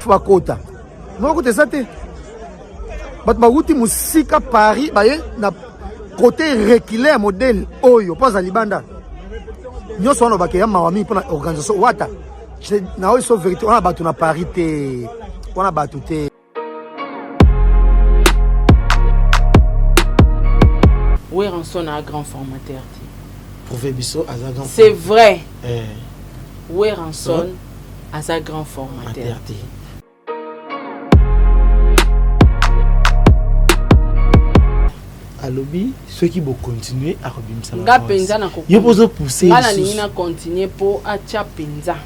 faut bakota non côté ça te bato bauti musika Paris baye na côté reculé ya modèle oyo pas à libanda nyonso wana bakeya mawami mpona organisation wata na oyo so vérité wana bato na Paris te wana bato te. Weranson a un grand formateur. C'est vrai. Weranson a un grand formateur. Alobi, ceux qui vont continuer à rebimsa. Nga penza na yo pozo pousser. Ngala ni na continuer po acha penza.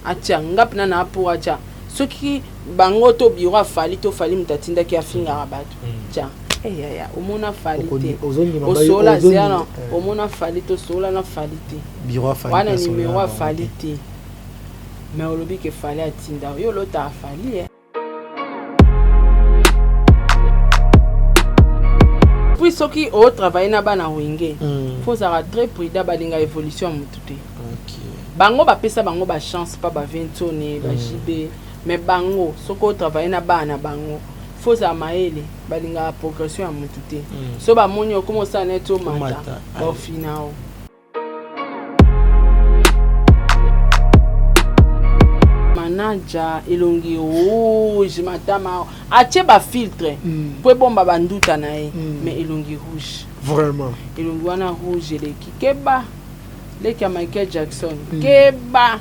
Acha nga pena na po acha. Ceux qui bango to biro fali mutatinda ki afinga rabatu. Tia. Ya omona falite. Osola zena omona falite sola na falite. Biro falite. Wana numéro falite. Mais olobi ke fali atinda. Yo lota fali Puis ceux qui ont travaillé na bana wenge, faut être très prudent balinga évolution mututé. OK. Bango ba pesa bango ba chance pas ba ventone ba jibe, mais bango ceux qui ont travaillé na bana bango, faut za maele balinga progression ya mututé. So ba monyo comme ça neto mata au final. Manaja elongi rouge matama ache ba filtre pour bomba banduta nae mais elongi rouge vraiment elongi wana rouge le keba le ka Michael Jackson keba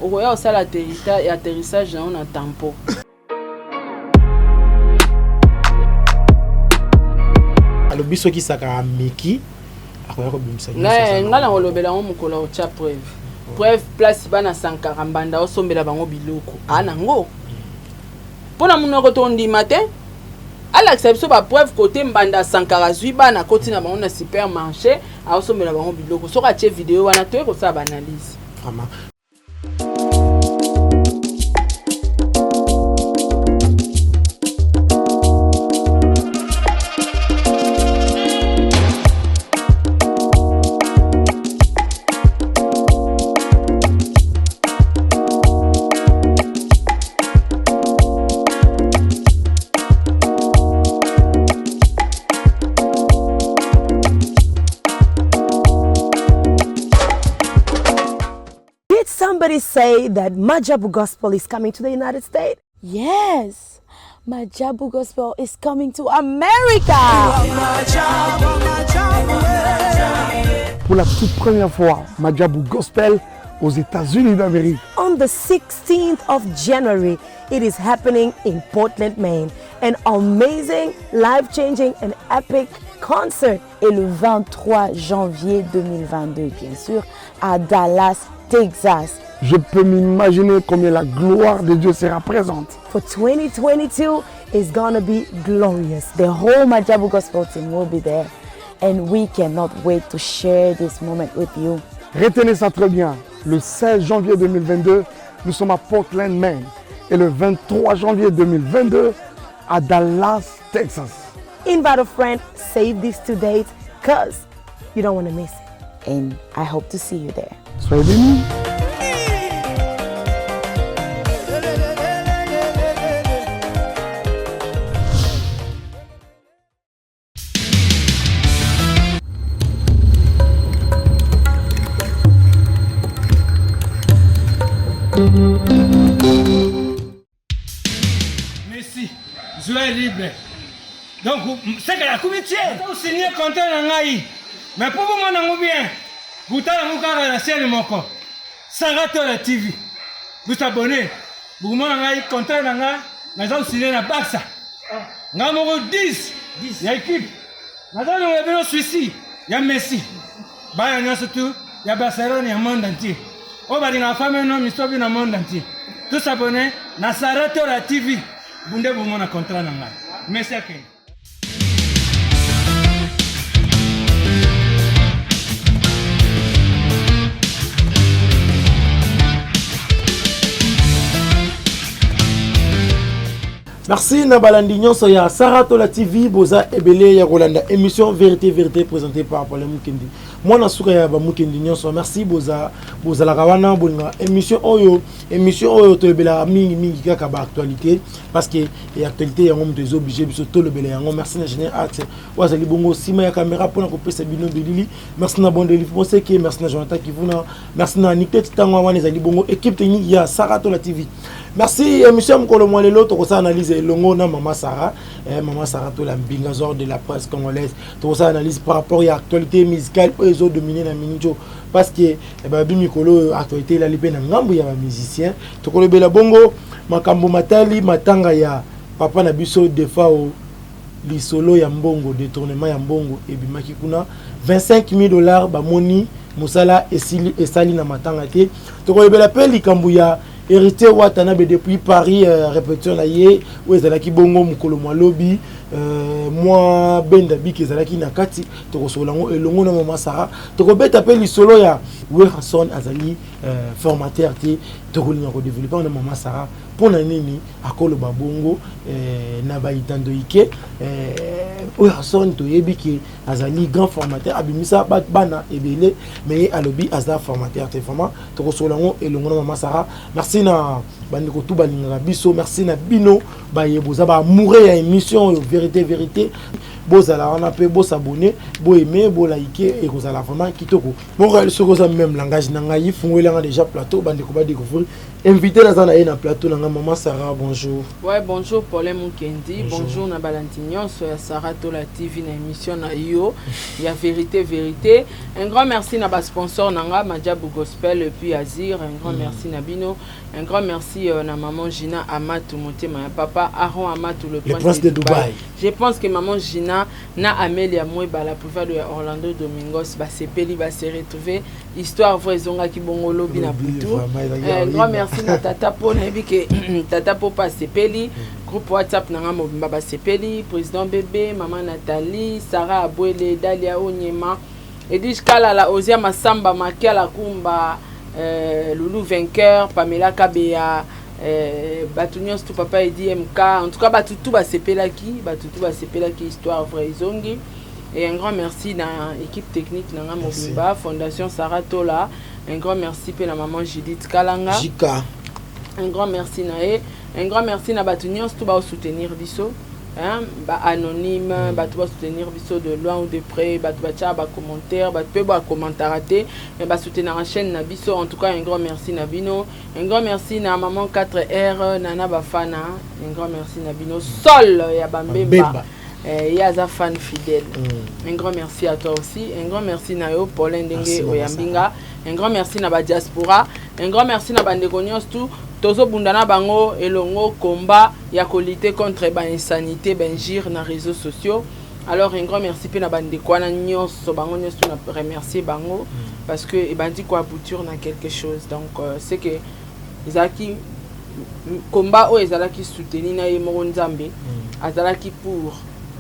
oya osala atterrissage na tampon alors biso ki saka miki akoya ko bimisa ngala ngolobela ngo mukolo o cha preuve place bana sankara mbanda osombela bango biloko anango pona munoko tondi matin ala accepte ba preuve côté mbanda sankara zui bana koti na bango na supermarché osombela bango biloko soka che vidéo wana to ko sa analyse vraiment. Somebody say that Majabu Gospel is coming to the United States? Yes, Majabu Gospel is coming to America. Pour la toute première fois, Majabu Gospel aux États-Unis d'Amérique. On the 16th of January, it is happening in Portland, Maine. An amazing, life-changing and epic concert. Et le 23 janvier 2022, bien sûr, à Dallas, Texas. Je peux m'imaginer combien la gloire de Dieu sera présente. For 2022, it's gonna be glorious. The whole Majabu Gospel team will be there. And we cannot wait to share this moment with you. Retenez ça très bien. Le 16 janvier 2022, nous sommes à Portland, Maine. Et le 23 janvier 2022, à Dallas, Texas. Invite a friend, save these 2 dates, because you don't want to miss it. And I hope to see you there. Soyez bénis. Merci. Joie libre. Donc, c'est que la comité, vous signez contrat dans l'AI. Mais pour vous, mon bien, vous avez la scène de mon corps. Sarato la TV. Vous abonnez. Vous avez contrat dans l'AI. Nous avons signé la Barça. Nous avons 10. Il y a équipe. Nous avons Suisse. Il y a Messi. Il y a surtout. Il y a Barcelone, il y a le monde entier. On va dire la famille, non, mais dans le monde entier. Tous abonnés. Na Sarato la TV. Vous avez un contrat dans l'AI. Merci à Ken. Merci na balandi nyonso ya Saratola TV boza ebele ya Rolanda émission vérité présentée par Paul Mukendi. Moi na suka ya ba Mukendi nyonso merci boza la kawana bonga émission oyo to ebela mingi kaka ba actualité parce que et actualité ya ngom des obligés biso to le bela yango merci na général art wazali bongo sima ya caméra pour na kopesa bino de Lili merci na bonde livre que merci na Jonathan Kivuna merci na Niket Tango wana ezali bongo équipe technique ya Saratola TV. Merci émission mkolo mwalelo to kosa analyse longo na Maman Sarah to la mbingazor de la presse congolaise to kosa analyse par rapport à l'actualité musicale aux autres dominés na minjo parce que bi mikolo actualité la libe na ngambu ya ba musicien to kolobela bongo makambo matali matanga ya papa na biso defa o lisolo ya mbongo détournement ya mbongo ebimaki kuna $25,000 ba moni musala esali na matanga te to kolobela pe likambu ya hérité Watanabe depuis Paris répétition na ye où ezalaki bongo mukolo mwa lobby moi benda biki ezalaki na kati to kosolango elongo na Maman Sarah to kobeta pe lisolo ya Wilson azali formateur te to kolinga ko développer na Maman Sarah pona nini akolo babongo na ba itando ike Wilson to yebiki azali grand formateur abimisa bana ebele mais alobi aza formateur te vraiment to kosolango elongo na Maman Sarah. Merci na bandiko tout balinga biso merci na bino baye boza ba mourir ya émission vérité bozala wana pe bo s'abonner bo aimer bo liker et kozala vraiment kitoko bon ce que ça même langage na ngai fungwela déjà plateau bandiko ba découvrir invité na zana na plateau na Maman Sarah bonjour. Ouais bonjour Paul Mukendi bonjour na balantignon sur Saratola TV na émission na yo ya vérité un grand merci na ba sponsor nanga Majabu Gospel et puis Azir un grand merci na bino un grand merci na maman Gina Amatou Motema papa Aaron Amatou le prince de Dubaï. Je pense que maman Gina na Amélia Mweba la pouvoir de Orlando Domingos ba sepeli ba se retrouver histoire vraie zonga ki bongo lobi na Putu. Un grand merci na tata po na biki tata po pa sepeli groupe WhatsApp na ngamo ba sepeli président bébé maman Nathalie Sarah Abwele Dalia Onyema Edish Kala la Ozia Masamba Makiala Kumba Loulou vainqueur Pamela Kabea Batunios tout papa et DMK en tout cas batutu ba sepelaki histoire vraie zongi et un grand merci na équipe technique na Mobimba Fondation Saratola un grand merci pe na maman Judith Kalanga Jika un grand merci na Batunios tout ba soutenir biso hein ba anonyme ba tout ba soutenir biso de loin ou de près ba tout ba tia ba commentaire ba peut ba commentaire raté mais ba soutenir la chaîne na biso en tout cas un grand merci na bino un grand merci na maman 4R nana bafana un grand merci na bino sol ya bambemba yaza fan fidèle un grand merci à toi aussi un grand merci na yo Paulin Ndenge Oyambinga un grand merci na ba diaspora un grand merci na bandeko nyos tout tozo bundana bango elongo combat ya lutter contre ba insanité benjir na réseaux sociaux. Alors un grand merci pe na bandeko na nyonso bango nyonso na remercier bango parce que e bandi ko aboutir na quelque chose donc c'est que ezaki combat o ezalaki soutenir na yemo nzambe azalaki pour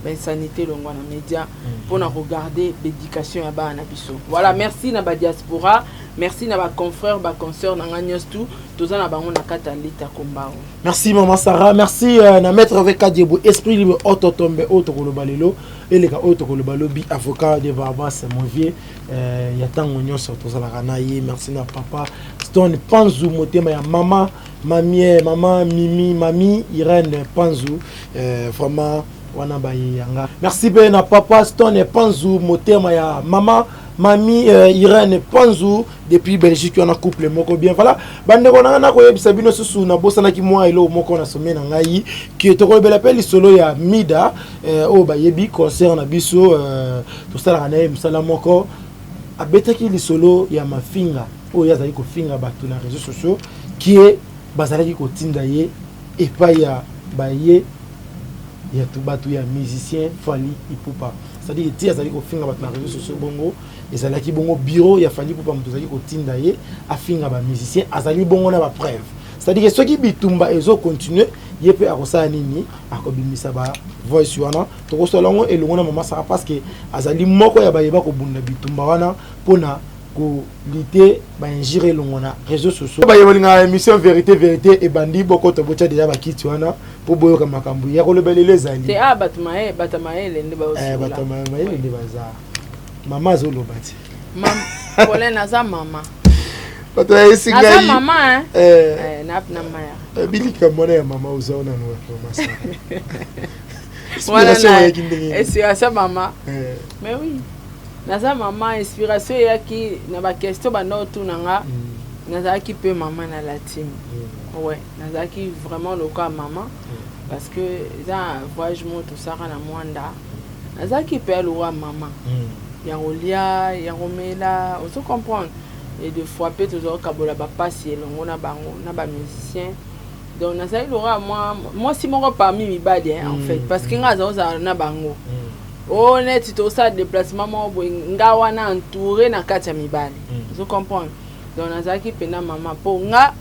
ben sanité longwa na média pour na regarder l'éducation ya ba na biso. Voilà, merci na ba diaspora, merci na ba confrères, ba consoeurs na nganyos tout, toza na bango na kata lita kombao. Merci Maman Sarah, merci na maître avec Adiebo esprit libre auto tombe auto kolobalelo eleka auto kolobalobi avocat de Barbas Movier ya tango nyonso toza la kanaye merci na papa Stone Panzu motema ya mama Mimi mami Irène Panzu vraiment wana baye yanga merci pe na papa Stone Panzu motema ya mami Irène Panzu depuis Belgique on a couple moko bien voilà bande ko na ko yebisa bino susu na bosana ki moi elo moko na sommet na ngai ki to ko bela pe solo ya Mida o ba yebi concert na biso to sala na msala moko abetaki li solo ya mafinga o ya zali ko finga bato na réseaux sociaux qui est bazalaki ko tinda ye et pas ya baye ya tout batu ya musicien Fally Ipupa c'est-à-dire que tia zali ko finga bato na réseaux sociaux bongo ezalaki bongo bureau ya Fally Ipupa muto zali ko tinda ye afinga ba musicien azali bongo na ba preuve c'est-à-dire que ceux qui bitumba ezo continuer yepe akosala nini akobimisa ba voice wana to kosolongo elongo na Maman Sarah parce que azali moko ya bayeba ko bunda bitumba wana pona ko lité ba ingérer longona réseaux sociaux ba yemolinga émission vérité et bandi boko to bocha déjà ba kiti wana po boyo ka makambu ya ko lebelele zali te batamae lende ba aussi batamae lende baza mama zolo bati Pauline naza mama bato ya singa naza mama na maya bilika mwana ya mama uzaona no mama sa inspiration mama mais oui naza mama inspiration yaki na ba question ba no tu nanga nazaki pe mama na la team ouais nazaki vraiment le cas maman parce que ça voyage mo tout ça na mwanda nazaki pe le roi maman yangolia yangomela on se comprendre et de fois peut toujours kabola ba passer longo na bango na ba musicien donc nazaki le roi moi si mon parmi mi badi en fait parce que ngaza na bango on est tout ça déplacement mo nga wana entouré na kati mibali vous comprenez donc nazaki pena maman po nga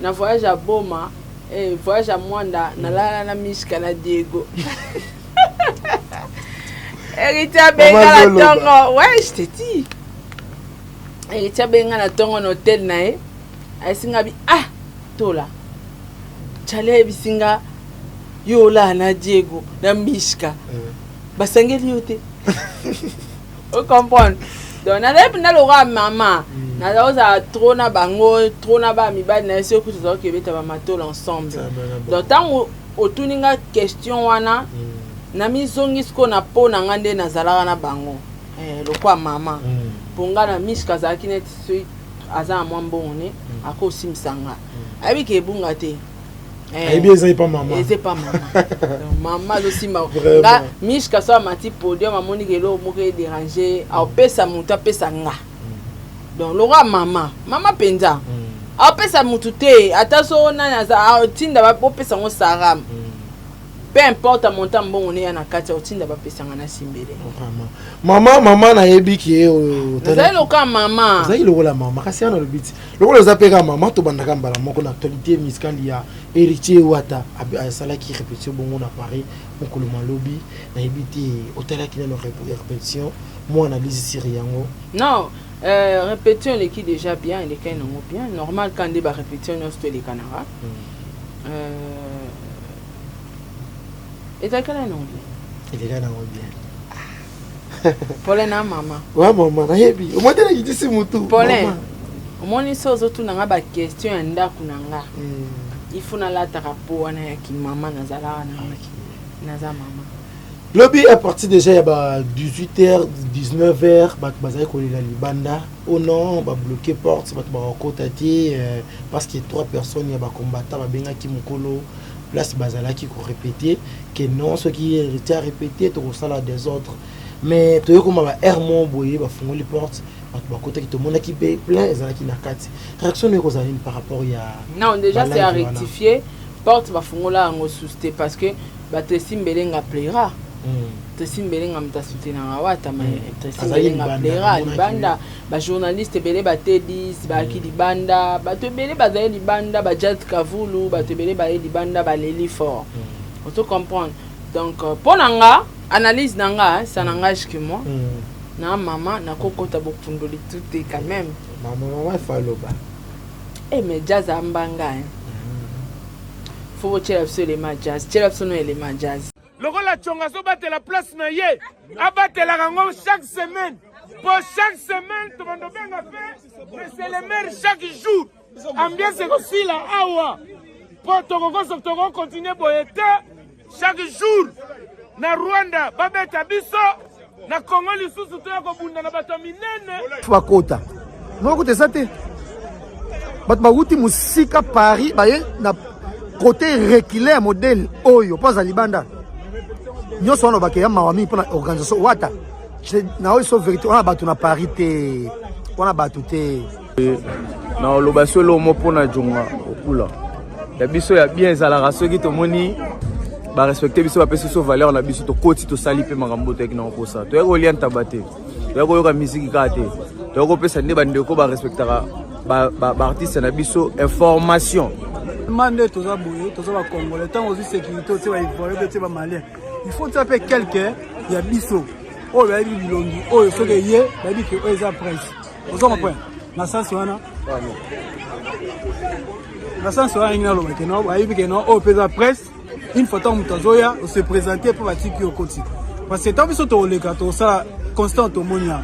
na voyage à Boma et voyage à Mwanda na la na Mishka na Diego Erita benga la tongo ouais je te dis Erita benga la tongo no hotel na e asinga bi tola chale bisinga yo la na Diego na Mishka basangeli yote vous comprenez donc na lep na lora maman na oza trop na bango trop na ba mibali na sio kutu zo kebeta ba matol ensemble donc tant otuninga question wana na mizongi sko na po na ngande na zalaka na bango lokwa mama ponga na Mishka zaki net aza mwambo ne akosi msanga abi ke bunga te bien pas maman. C'est pas maman. Maman aussi nga Mishka so mati podium amoni kelo mo ke déranger a pesa muta pesa nga. Donc le roi maman penza. A pesa mutu te ataso na za tinda ba pesa ngo saram. Peu importe montant bon on est na kati tinda ba pesa nga na simbele. Maman na yebi ki Zai lo ka maman. Zai lo la maman kasi ana le biti. Lo lo zapeka maman to bandaka mbala moko na actualité miskandi ya héritier wata sala qui répétition bon na Paris pour le malobi na yebiti hôtel qui na répétition moi analyse siriango. Non, répétition les qui déjà bien les cas non bien normal quand des répétition non c'est les canara. Et t'as quel nom bien? Il est là bien. Pauline na maman. Ouais maman na yebi. O modela ki disi mutu. Pauline. O moni sozo tu nanga ba question ya ndaku nanga. Il faut na la tarapo wana ya ki maman na zala na za maman. Lobby à partir déjà ya ba 18h 19h ba bazai ko lila libanda. Oh non, ba bloquer porte, ba ba kotati parce que 3 personnes ya ba combattant ba benga ki mukolo. Place bazala qui ko répéter que non ce qui est à répéter to sala des autres. Mais tu comme ba hermon boyer ba fongoli porte ba côté qui te mona qui plein ezala qui na kati réaction ne kozali par rapport ya non déjà c'est à rectifier porte ba fongola ngo souster parce que ba te simbelenga plaira te simbelenga mta soutenanga wata mais te simbelenga plaira libanda ba journaliste belé ba te 10 ba ki libanda ba te belé ba za libanda ba Jazz Kavulu ba te belé ba libanda ba Leli fort on te comprendre donc pour nanga analyse nanga ça n'engage que moi na maman na kokota bokundoli tout quand même maman faloba mais Jazz ambanga faut tirer sur les Jazz tirer sur les Jazz lokola chonga so battre la place na ye abattre la rango chaque semaine pour chaque semaine to bando benga fait mais c'est le maire chaque jour ambiance ko sila awa pour to continuer boyete chaque jour na Rwanda babeta biso na Congo lisusu to ko bunda na bato minene bakota moko te sate bat baguti musika Paris baye na côté reculé modèle oyo pas à libanda nyoso ono bakeya mawami pour organisation wata na oyo vérité on a bato na Paris te on a bato te na lobasio lo mo pona jonga okula ya biso ya bien ezalaka soki tomoni ba respecter biso ba pesa so valeur na biso to koti to sali pe makambo to ekina kosa to yako lia ntabate to yako yoka musique ka te to yako pesa nde bandeko ba respectera ba artiste na biso information mande toza boye toza ba congolais tant aussi sécurité te ba ivoire te ba malien il faut taper quelqu'un ya biso o ba bilongi o so ke ye ba bi ke o eza prince ozo comprendre na sens wana na sens wana ingina lo maintenant ayibi que non au pesa presse une fois tant mutazoya on se présenter pour batiki au côté parce que tant biso to leka to ça constant to monia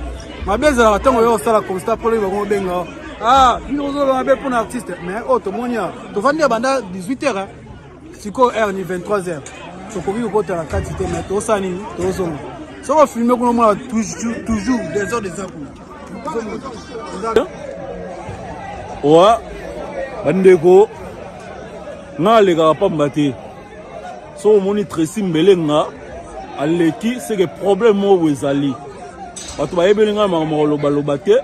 ma beza tango yo ça la constant pour le bango benga ah nous on va pour un artiste mais oh to monia to vandi banda 18h siko heure ni 23h to kobi ko ta la quantité mais to ça ni to zongo so on filmer ko mo toujours des heures wa bandeko ngaleka pamba te so moni Tracy Mbelenga aleki c'est que problème mo ezali bato bayebelinga makoloba loba te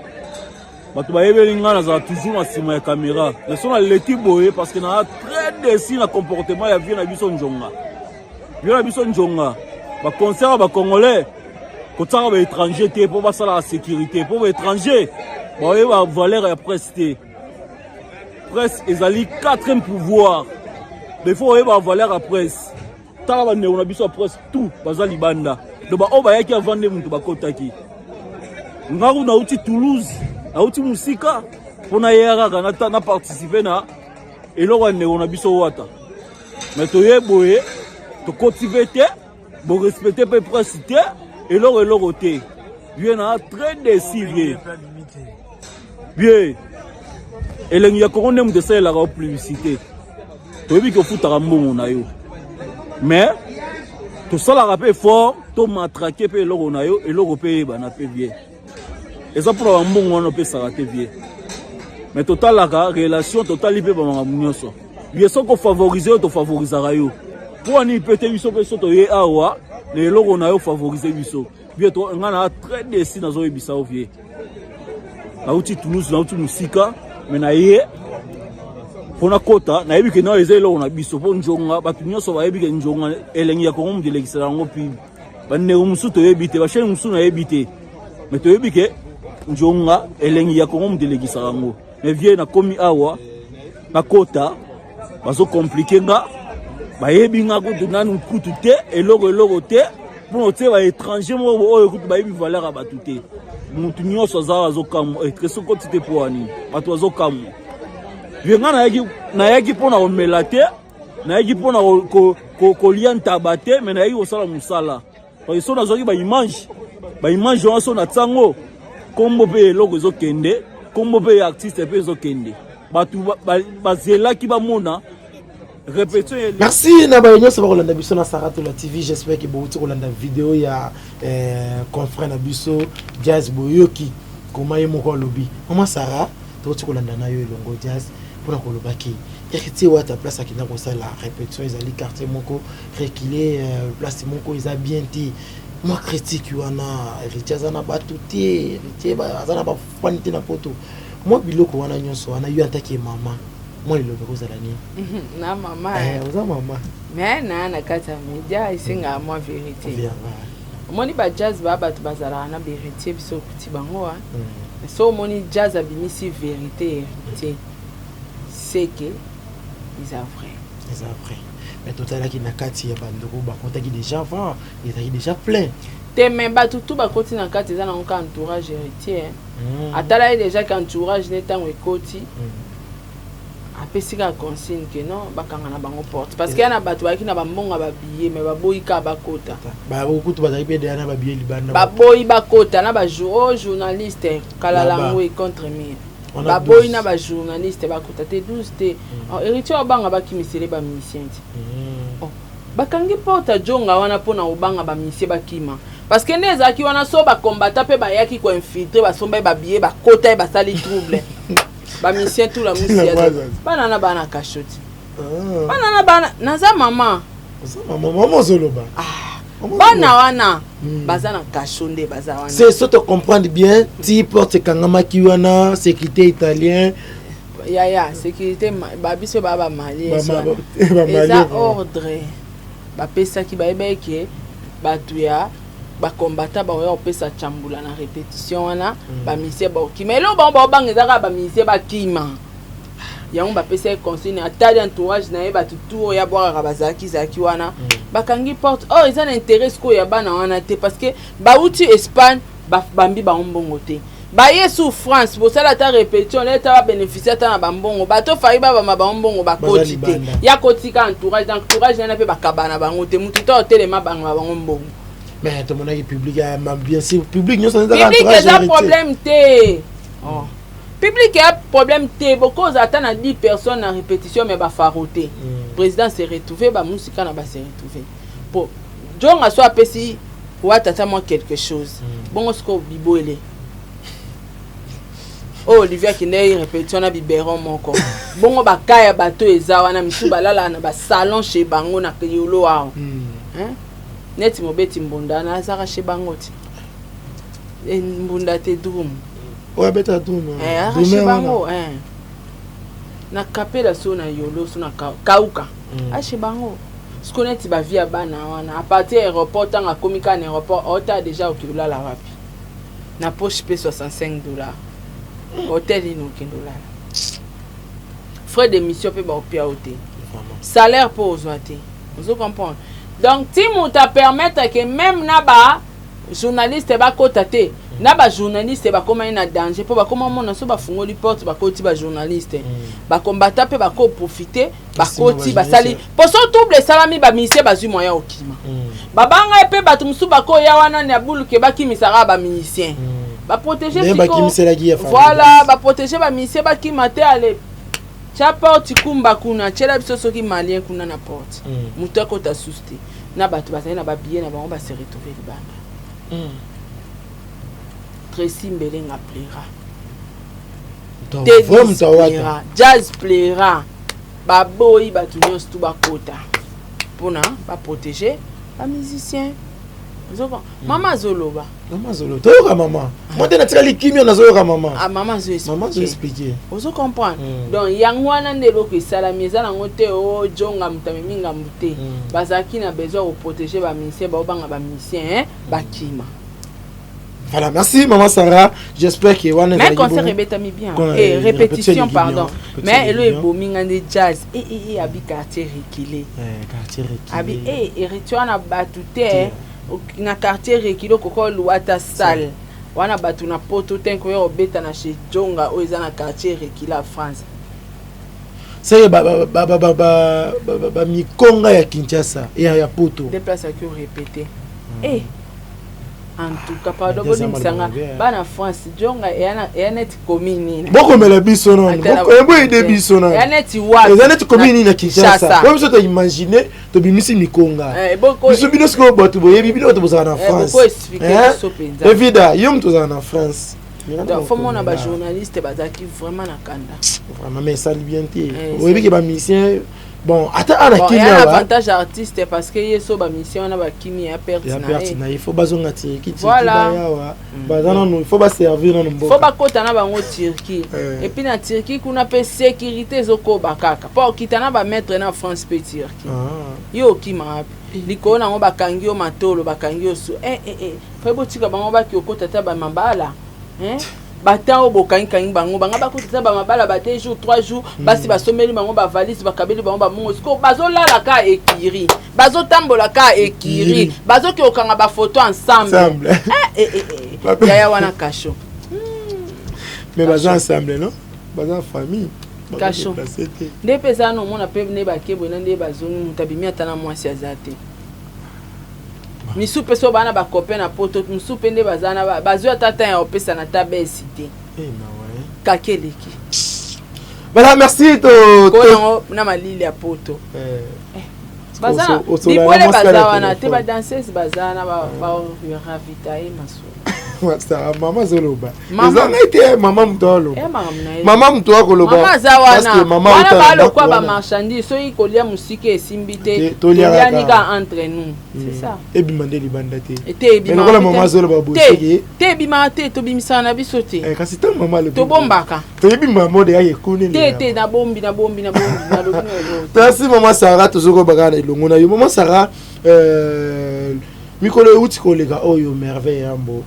bato bayebelinga naza toujours na sima ya caméra le son aleki boye parce que na très décis na comportement ya vie na biso njonga ba concert ba congolais kotaka ba étranger te pour basala la sécurité pour ba étranger ba ba valeur ya presse te presse ezali quatrième pouvoir des fois ba valeur ya presse tala ba ndeko na biso ya presse tout bazali banda do ba o ba yaki avande muntu bakotaki ngaku na uti Toulouse na uti musika pona yera kana na participer na eloko ndeko na biso wata mais to yeboye to cultiver bo respecter pe presse te eloko te bien na très décidé bien elengi ya konde mu de ça la publicité to yebi ko futa mbongo na yo mais to sala rapé fort to matraquer pe eloko na yo eloko pe bana pe bien et ça pour mbongo on peut s'arrêter bien mais total la relation total lipe ba munyoso bien so ko favoriser to favorisera yo pour ni pété biso pe so to ye awa les eloko na yo favoriser biso bien to ngana très décis na zo ebisa o vie na uti Toulouse na uti musika mais na ye pona kota na yebi ke na ezelo na biso po njonga batu nyoso ba yebi ke njonga elengi ya kongo mdelekisala ngo pi banne umusu to yebi te ba sheni umusu na yebi te mais to yebi ke njonga elengi ya kongo mdelekisala ngo mais vie na komi awa na kota bazo compliquer nga ba yebi nga ko tunanu kutu te eloko te pour te ba étranger mo o kutu ba yebi valeur ba tuté mutu nyoso za zo kamu etreso ko tite po ani batu zo kamu venga na yaki pona omela te na yaki pona ko lianta bate mais na yaki osala musala parce que na zoki ba image on so na tsango kombo pe logo zo kende kombo pe artiste pe zo kende batu bazela ki ba mona répétons. Merci Nabayenyo ça va Rolanda Biso na Sarato la TV, j'espère que vous avez Rolanda vidéo ya confrère na Biso Jazz Boyoki comment yemo lobby maman Sarah to Rolanda na yo longo Jazz pour na kolobaki yakiti wa ta place akina ko ça la répétition ezali quartier moko reculer place moko isa bien ti moi critique wana Richard na batuti Richard azana ba fanite na poto moi biloko wana nyonso wana yo atake mama moi le rose à l'année na mama oza mama mais na kata media isinga moi vérité moni ba jazz ba batu bazala na vérité biso kuti bango wa so moni jazz abimisi vérité hérité c'est que ils a vrai mais total qui na kati ya bandoko ba contaki déjà avant il était déjà plein te mais batu tout ba koti na kati za na entourage héritier atala déjà qu'entourage netango ekoti apesika consigne que non bakanga na bango porte parce que na bato baki na bambonga ba billet mais baboyi ka bakota ba okutu bazali pe na ba billet libanda baboyi bakota na ba journaliste kala lango et contre mire baboyi na ba journaliste bakota te 12 te héritier obanga baki misele ba musicien bakangi porte jonga wana pona obanga ba musicien bakima parce que neza ki wana so ba combattant pe ba yaki ko infiltrer ba somba ba billet bakota ba sali trouble ba misien tout la musia banana bana kashoti banana bana naza mama zoloba bana wana bazana kashonde baza wana c'est ça te comprendre bien ti porte kangama ki wana sécurité italien ya sécurité ba biso ba malien eza ordre ba pesa ki ba ebeke batuya ba combattant ba yo pesa chambula na répétition wana ba misie ba kimelo ba bangezaka ba misie ba kima yango ba pesa consigne atali entourage na ye ba tutu ya boaka bazaki zaki wana bakangi porte oh ils ont intérêt ko ya bana wana te parce que ba uti Espagne ba bambi ba mbongo te baye souffrance bosala ta répétition leta ba bénéficier ta na bambongo bato fayi ba bambongo bakoti te ya kotika entourage donc entourage na pe bakabana bango te mutu to telema bango mbongo mais to monaki public bien sûr public nous ça public est problème te oh public est problème te beaucoup attend à 10 personnes en répétition mais ba faroté président s'est retrouvé ba musika na ba s'est retrouvé pour jonga soit pesi wa tata moi quelque chose bon ce ko biboele oh Olivier qui n'est répétition na biberon moko bongo bakaya bato ezawa na misu balala na ba salon chez bango na yolo wao hein neti mobeti mbunda na zaka chez bango ti mbunda te drum ouais beta drum chez bango na kapela so na yolo so na kauka chez bango ce connaît ba via bana wana à partir aéroport tanga komika na aéroport ota déjà okilula la wapi na poche pe $65 hôtel inokindola frais d'émission pe ba opia hôtel salaire pour ozoate vous comprenez donc si on t'a permettre que même na ba journaliste ba kotate na ba journaliste ba koma ina danger po ba koma mona so ba fungoli porte ba koti ba journaliste ba combattre pe ba ko profiter ba koti ba sali po so double salami ba ministère ba zui moyen okima ba banga pe ba tumsu ba ko ya wana na bulu ke ba kimisara ba ministère ba protéger voilà ba protéger ba ministère ba kimate ale cha porte kumba kuna chela biso soki malien kuna na porte muto ko ta suste na bato ba na ba billet na bango ba se retrouver libanda Tracy Mbelenga plaira jazz plaira ba boy ba tunyo stu ba kota pona ba protéger ba musicien zoko mama zoloba toyoka mama moi tena tikali kimio na zoyoka mama mama zo expliquer ozo comprendre donc yango wana ndelo ko sala mieza na ngote o jonga mutame minga mute bazaki na besoin de protéger ba musicien ba banga ba musicien bakima. Voilà, merci maman Sarah. J'espère que wana mais concert rebetami bien répétition pardon mais elle est bominga de jazz et abi quartier reculé abi et rituana batute na quartier reculé koko luata salle wana batu na poto tenko yo beta na chez Jonga o eza na quartier reculé à France c'est ba mikonga ya Kinshasa et ya poto des places à répéter et en tout cas pardon bonisanga bana France Jonga et net commune boko mela biso non boko ede biso non et net wa et net commune na Kinshasa comme ça tu imaginer to bimisi mikonga biso bino sko botu boyebi bino to bozana na France boko expliquer so penza Evida yom to na France donc faut mon ba journaliste bazaki vraiment na kanda vraiment mais ça bien té oyebi ke ba musicien bon attends il y a un avantage artiste parce que yeso ba mission na ba kimi ya perte na il faut bazonga tiriki voilà bazana il faut ba servir na mboka faut ba kota na bango tiriki et puis na tiriki kuna pe sécurité zoko bakaka pour kitana ba mettre na France pe tiriki yo kima liko na ngo bakangi yo matolo bakangi yo su faut botika bango ba ki okota ta ba mabala bata o bokangi bango banga bakutisa ba mabala ba 2 jours 3 jours basi basomeli bango ba valise bakabeli bango ba mongo siko bazolala ka ekiri bazotambola ka ekiri bazoki okanga ba photo ensemble ya wana kasho mais baza ensemble non baza famille kasho nde pesa no mona pe ne ba kebo na nde bazongi mutabimi atana mwasi azate misupe so bana ba copain na poto misupe nde bazana bazwa tata ya opesa na tabe cité kakeleki voilà merci to na malili ya poto bazana bipole bazawana te ba danseuse bazana ba ravitailler maso Sarah mama zoloba ezanga ite mama mtolo mama mtwa koloba mama zawana wana balo kwa ba marchandise so ikolia musike esimbite tolianika entre nous c'est ça ebimandeli bandate ete ebima mais mama zoloba bosiki te ebima te to bimisa na bisote kasi ta mama le to bombaka to ebima mode ya yekuni te na bombi na lobino merci mama Sarah tozoko bagana ilongo na yo mama Sarah mikolo uti kolega oyo merveille yambo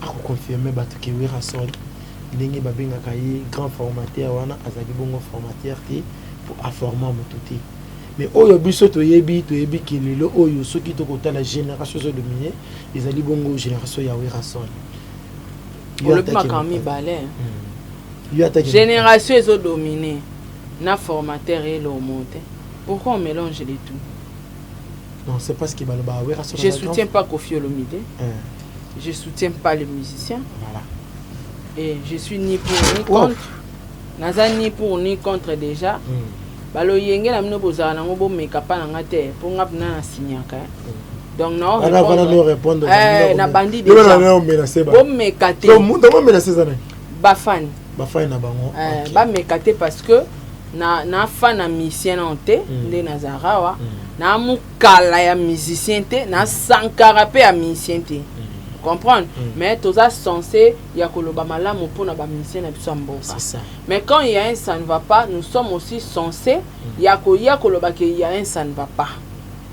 ako confirmer bato ke wera sol ndenge babengaka ye grand formateur wana azaki bongo formateur te pour informer moto te mais oyo biso toyebi kelelo oyo soki tokotala génération zo dominer ezali bongo génération ya wera sol le Makami Balé. Génération est dominée. Na formateur et le monté. Pourquoi on mélange les tout? Non, c'est pas ce qui va le bas. Je ne soutiens pas Kofi Olomide. Je ne soutiens pas les musiciens. Voilà. Et je suis ni pour ni contre. Naza ni pour ni contre déjà. Balo yenge na mino bozala na ngobo mekapa na ngate pour ngapna na signaka. Donc non répondre. Na bandi déjà. Bon mekate. Donc monde menacer ça. Bafan. Bafan na bango. Ba mekate parce que na fan na musicien onté nde nazarawa. Na mukala ya musicien té na sankara pe ya musicien té. Comprendre? Mais tous ça censé il y a koloba malamu pour na ba musicien na biso mboka. C'est ça. Mais quand il y a un ça ne va pas, nous sommes aussi censés il y a koloba que il y a un ça ne va pas.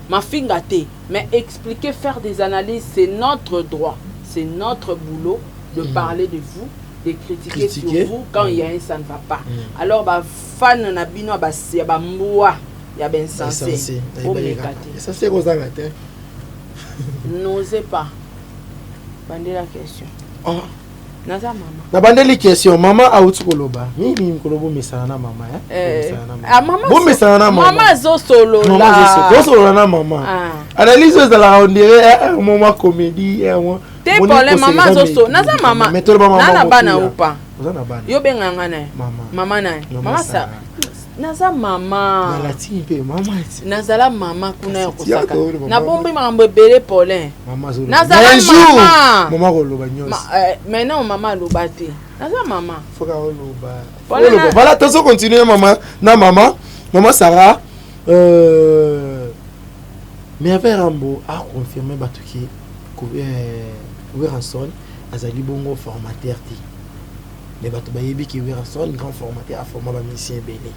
Ma fingate, mais expliquer, faire des analyses, c'est notre droit, c'est notre boulot de parler de vous, de critiquer sur vous quand il y a un ça ne va pas. Alors bah fan na bino ba c'est ba mboa, il y a ben sensé. Ça c'est aux angate. N'osez pas. Bandez la question. Oh. Naza maman. Na bandeli question, maman a uti koloba. Mimi kolobo mesana na mama maman. Bon mesana na mama. Maman zo solo là. Maman zo solo na maman. Analyse de la on dirait un moment comédie un Te problème maman zo solo. Naza maman. Nana bana ou pas. Yo benganga na. Maman na. Maman ça. Naza mama. Na lati pe mama. Nazala mama kuna ya kosaka. Na bombi mambo bele Paulin. Mama zo. Nazala mama. Mama ko loba nyos. Maintenant maman loba te. Naza mama. Foka ko loba. Voilà, attention continuer maman. Na maman. Maman Sarah mais avec Rambo a confirmé batuki Weranson azali bongo formateur ti. Les batu bayebi ki Weranson grand formateur a formé ba musicien belé.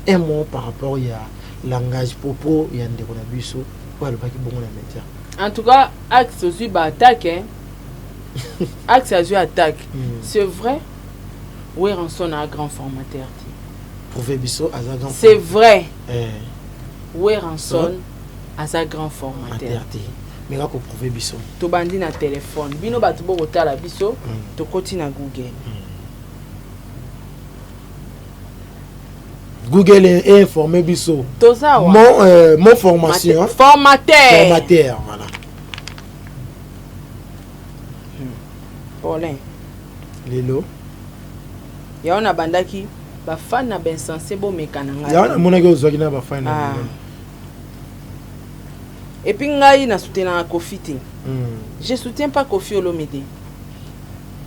Un mot par rapport à langage popo et ndeko na biso pour le baki bongo na média. En tout cas, axe aussi ba attaque axe a joué attaque. C'est vrai. Weranson a un grand formateur. Prouvé biso a grand. C'est vrai. Weranson a un grand formateur. Mais là pour prouver biso. To bandi na téléphone. Bino batu bo kotala biso, to koti na Google. Google est informé biso. Mon formation. Formateur. Voilà. Paulin. Lelo. Ya on a bandaki ba fan na ben sensé bo mekananga. Ya on mona ke ozwaki na ba fan na. Et puis ngai na soutenir Kofi te. Je soutiens pas Kofi Olomide.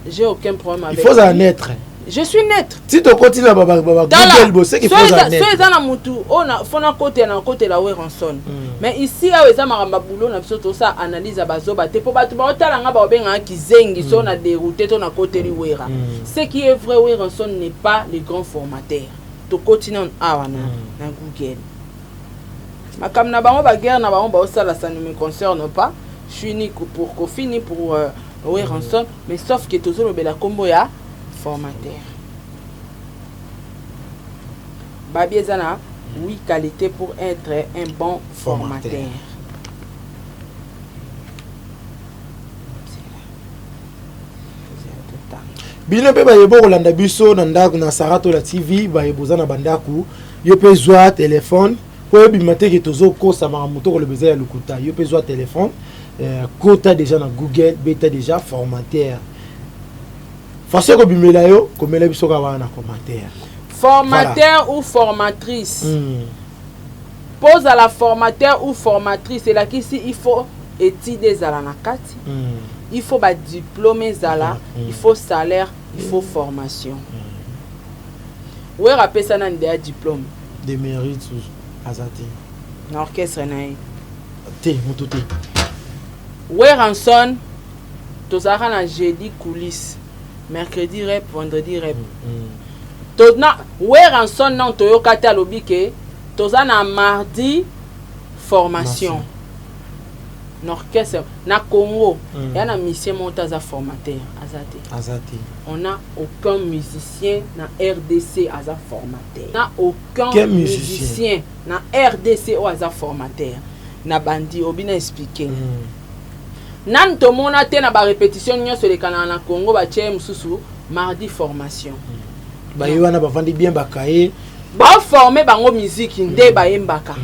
J'ai aucun problème avec. Il faut en être. Je suis net. Si tu continues à Google, bosser qu'il faut en être. Soit dans mutu, on a fona côté na côté la Weranson. Mais ici a eza maramba boulot na biso to ça analyse bazoba te po batu ba otala nga ba benga ki zengi so na dérouté to na côté li Wera. Ce qui est vrai, Weranson n'est pas le grand formateur. To continue awana na Google. Ma comme na bango ba guerre na bango ba osala ça ne me concerne pas. Je suis ni pour Kofi ni pour Weranson, mais sauf que toujours le bela combo ya formateur. Babi Zana, oui, qualité pour être un bon formateur. Bino pe ba yebo kolanda biso na ndako na Sarato la TV ba yeboza na bandaku yo pe zwa téléphone ko bi mate ke tozo ko sa ma moto ko le beza ya lukuta yo pe zwa téléphone kota déjà na Google beta déjà formateur. Façon que bimela yo komela biso ka wana commentaire. Formateur voilà. Ou formatrice. Pose à la formateur ou formatrice et là qu'ici il faut étudier zala na kati. Il faut ba diplômé zala, il faut salaire, il faut formation. Ouais rappelle ça nan des diplôme. Des mérites azati. Na orchestre na T mototé. Weranson tozara na jeudi coulisses. Mercredi rep, vendredi rep. Tozana Weranson non toyoka ta lobi ke tozana mardi formation. N'orchestre na Congo, il y a un musicien montaza formateur azati. On n'a aucun musicien na RDC aza formateur. Na aucun musicien na RDC ou aza formateur. Na bandi obina expliquer. nan tomona te na ba répétition nyonso le kana na Congo ba tie mususu mardi formation ba ywana ba vandi bien bakaye ba former bango musique nde ba yembaka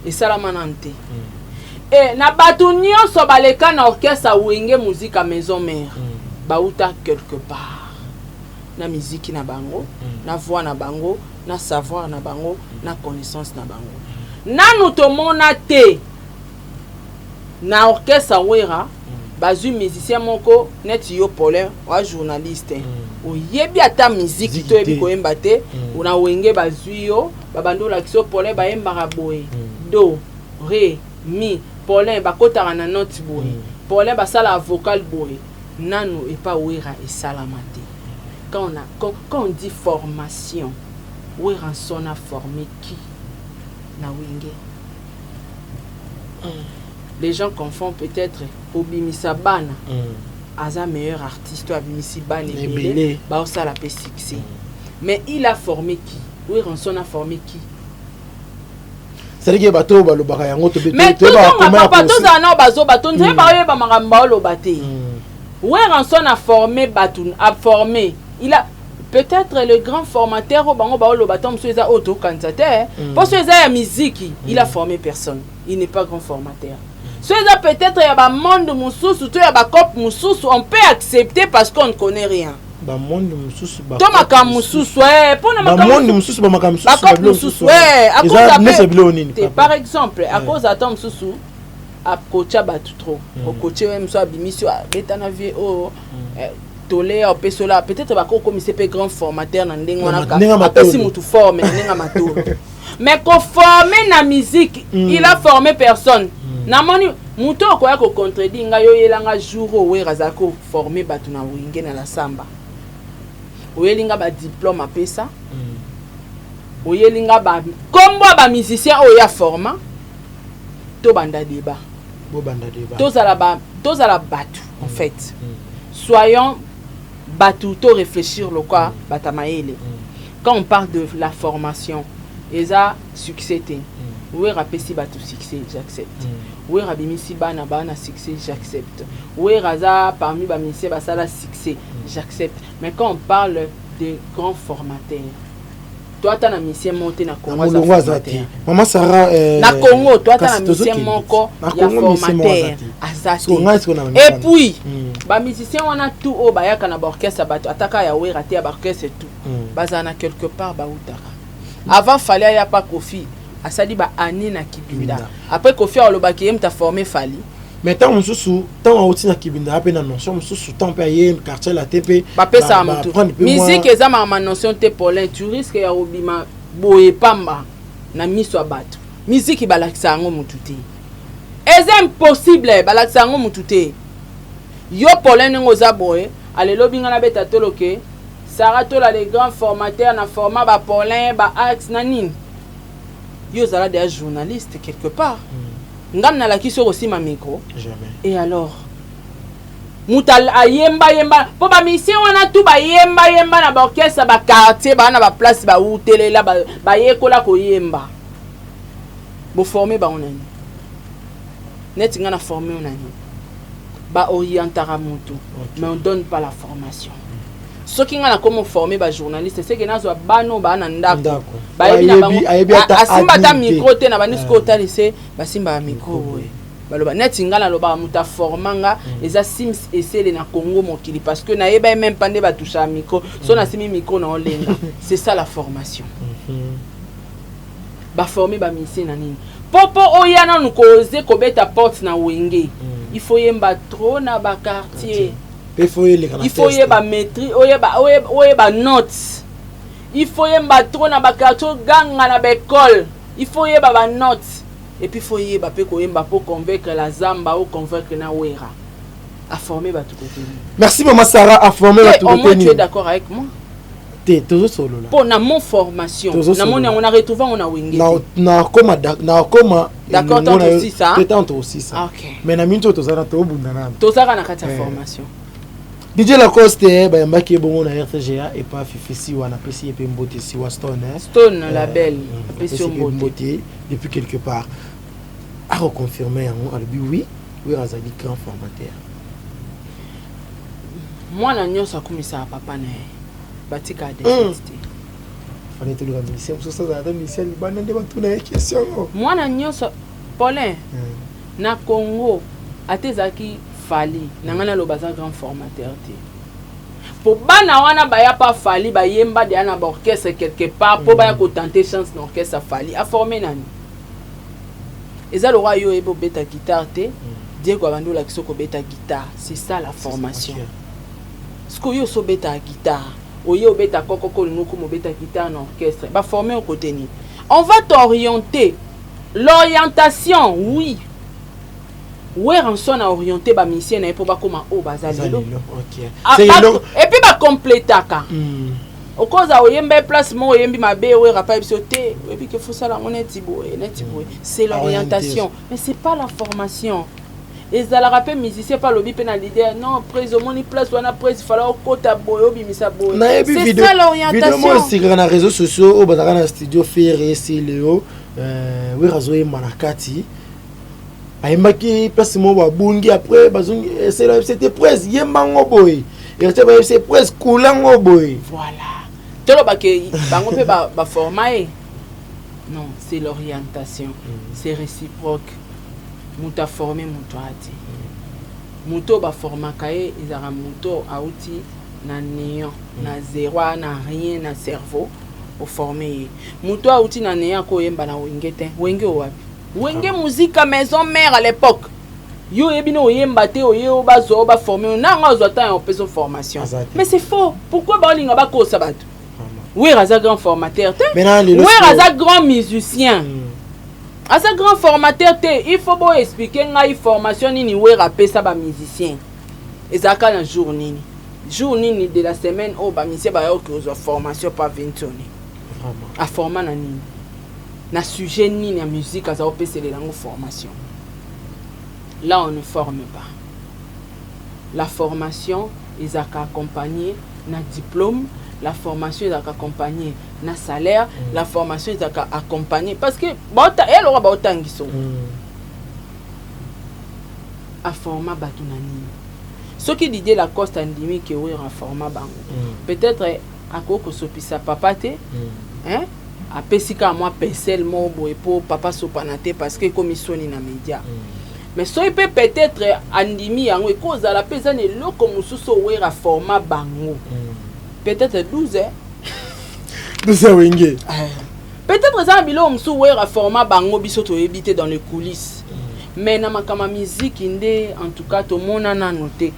et salama nante et na batu nyonso ba le kana orchestre wenge musique à maison mère ba uta quelque part na musique na bango na voix na bango na savoir na bango na connaissance na bango nanu tomona te na orchestre wera bazu musicien moko net yo Paulin wa journaliste oyebi ata musique to ebi koyemba te una wenge bazu yo babando l'action Paulin ba yemba boye do ré mi Paulin bakotaka na note boye Paulin basala vocal boye nanu et pas wera et salamate quand on dit formation wera son a formé qui na wenge les gens confondent peut-être Obimisa Bana Aza meilleur artiste Obimisi Bana et bah ça la peut succès mais il a formé qui oui Ranson a formé qui c'est dire bateau ba lo baka yango to mais tout on va pas tous en bazo bateau ne pas ba maramba lo baté oui Ranson a formé Batoun a formé il a peut-être le grand formateur au bango ba lo batom sur les auto cantateur parce que ça la musique il a formé personne il n'est pas grand formateur. So peut-être il y a un monde moussous, surtout il y a un cop moussous, on peut accepter parce qu'on ne connaît rien. Ba monde moussous ba. Toi makam moussous ouais, pour na makam. Ba monde moussous ba makam moussous. Ba cop moussous ouais, à cause de par exemple, à cause d'atom moussous, à coacha batu trop. Au coacher même soit bimisio beta na vie oh tolé au pesola, peut-être ba ko comme c'est pas grand formateur na ndenge wana ka. Apesi mutu forme ndenge mato. Mais qu'on former na musique, il a formé personne. Namoni muto okoya ko contredire nga yo yelanga jour o we razako former batu na winge na la samba. Oyelinga ba diplôme apesa. Oyelinga ba kombo ba musicien o ya forma. To banda débat. Bo banda débat. To za la batu en fait. Soyons batu to réfléchir le quoi batamaele. Quand on parle de la formation, eza succès té. Oui, rapesi batu succès, j'accepte. Oui, rabimisi bana succès, j'accepte. Oui, raza parmi bamisi basala succès, j'accepte. Mais quand on parle de grands formateurs, toi tu as un mission monté na Congo. Maman Sarah na Congo, toi tu as un mission monko ya formateur azati. Et puis, ba musicien wana tout o ba yaka na orchestre bato ataka ya we raté ya orchestre tout. Bazana quelque part ba utaka. Avant fallait ya pas Kofi. Asali ba ani na Kibinda. Après Kofi olobaki yem ta formé Fali. Mais tant mususu, tant aussi na Kibinda ape na notion mususu tant payer quartier la TP. Ba pesa mutu. Musique ezama ma notion te Paulin, tu risques ya obima boye pamba na miso bato. Musique balakisa ngo mutu te. C'est impossible balakisa ngo mutu te. Yo Paulin ngo za boye, ale lobinga na beta toloke. Sarah tola les grands formateurs na format ba Paulin ba axe na nini. Yo zala des journalistes quelque part. Ngam na la kiso aussi ma micro. Jamais. Et alors mutal ayemba po ba mission wana tout ba yemba na ba orchestre ba quartier ba na ba place ba utele la ba yekola ko yemba. Bo former ba onani. Net ngana former onani. Ba orientara mutu. Mais on donne pas la formation. Ce qui a comme formé ba journaliste c'est que nazo bano ba na ndako ba yebi na bango asimba ta micro te na banisco ta lycée basimba micro we baloba net ngala loba muta formanga eza sims esele na Congo mokili parce que na yeba même pas ne ba toucha micro so na simi micro na olenga c'est ça la formation ba former ba misi na nini popo oyana nous causer ko beta porte na wenge il faut yemba trop na ba quartier. Il faut y ba maîtrise, oye ba notes. Il faut y ba trop na ba carton ganga na ba école. Il faut y ba notes. Et puis il faut y ba pe ko yemba pour convaincre la Zamba ou convaincre na Wera. À former ba tout côté. Merci maman Sarah à former ba tout côté. Au moins tu es d'accord avec moi? T'es toujours solo là. Pour na mon formation. Na mon on a retrouvé on a wingé. Na koma d'accord tant aussi ça. Tant aussi ça. OK. Mais na minto to zana to bundana. To zana na kata formation. DJ Lacoste ba mbaki bongo na RTGA et pas Fifisi wana pesi et mbote si Stone Stone la belle pesi mbote depuis quelque part a reconfirmé oui Wera azali grand formateur. Mwana nyonso akumisa papa na ye batika identité. Fallait te le ramener. C'est pour ça que Michel Bana de batuna une question. Mwana nyonso Paulin na Congo atezaki fali nangana lo baza grand formateur te. Pour bana wana baya pas fali ba yemba de na orchestre quelque part pour baya ko tenter chance na orchestre fali a former nani. Eza le roi yo ebo beta guitare te. Diego Abando la kisoko beta guitare, c'est ça la formation. Ce que yo so beta guitare, oye obeta kokoko lingoku mo beta guitare na orchestre, ba former au côté ni. On va t'orienter. L'orientation, oui. Weranson a orienté ba mission na pour ba koma o bazalelo. OK. Et puis ba complétaka. Au cause a oyembe place mo oyembi mabe we rapa bisoté, et puis que faut ça la moneti boy, c'est l'orientation, mais c'est pas la formation. Et ça la rappelle musicien pas lobby pénalité non prise au moni place wana prise il fallait au kota boyo bimisa boy. C'est ça l'orientation. Vidéo c'est sur les réseaux sociaux au bazaka na studio Ferré c'est Léo we razoé manakati. Aimaki place mo ba bungi après bazungi c'était presse yembango boy. Et c'est presse coulango boy. Voilà. Tolo ba ke bango pe ba former. Non, c'est l'orientation. C'est réciproque. Muta formé muto ati. Muto ba forma kaye izara muto auti na néant, na zéro, na rien, na cerveau au formé. Muto auti na néant ko yemba na wengete. Wenge wapi? Wenge musique à maison mère à l'époque. Yo ebino yemba te oyo ba zo ba formé na ngazo ta en peso formation. Mais c'est faux. Pourquoi ba linga ba ko sabato? Oui, raza grand formateur. Oui, raza grand musicien. À ce grand formateur, il faut bien expliquer une formation ni ouais rapper ça ba musicien. Et ça quand un jour ni de la semaine oh ba musicien ba yo que formation pas 20 ans. A former na ni. Na sujet ni na musique à ça au PC les langues formation. Là on ne forme pas. La formation ils a accompagné na diplôme. La formation est accompagnée na salaire, la formation est accompagnée parce que bota elle aura bota ngiso. A format batunani. Ce qui dit la coste andimi que oui en format bango. Peut-être à koko sopisa papa te. Hein? A pesika moi pesel mo boy pour papa sopanate parce que comme soni na média. Mais so il peut peut-être andimi yango e cause la pesane loko mususo oui ra format bango. Peut-être 12 ans. 12 ans wenge. Peut-être ça bilo msu wera format bango biso to éviter dans les coulisses. Mais na makama musique inde en tout cas to mona na noté.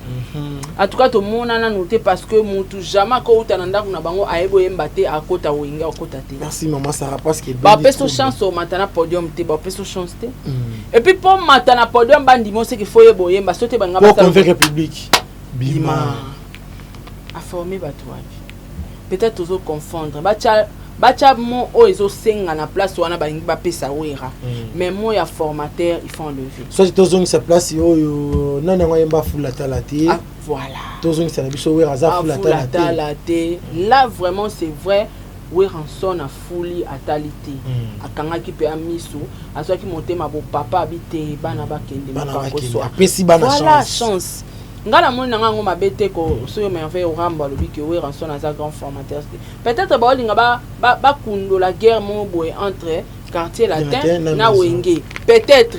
En tout cas to mona na noté parce que mutu jamais ko utananda kuna bango aebo yembate akota wenge akota te. Merci maman Sarah parce que ba peso chance au matana podium te ba peso chance te. Et puis pour matana podium bandi mo c'est qu'il faut yebo yemba sote banga ba pour convaincre le public. Bima. A former batouabi. Peut-être aux autres confondre. Bacha mo o ezo senga na place wana ba ngi ba pesa wera. Mais moi ya formateur il faut enlever. So c'est tozongi sa place yo nana ngoyemba fulata lati. Voilà. Tozongi sa biso wera za fulata lati. Là vraiment c'est vrai Weranson a fouli atalite. Akanga ki pe amisu, aso ki monter ma bo papa habite bana ba kende ba ko so. Apesi bana chance. Voilà chance. Ngala moni nanga ngoma bete ko so yo merveille au ramba lobi que Weranson a za grand formateur. Peut-être ba linga ba kundo la guerre mo boy entre quartier latin na wenge. Peut-être.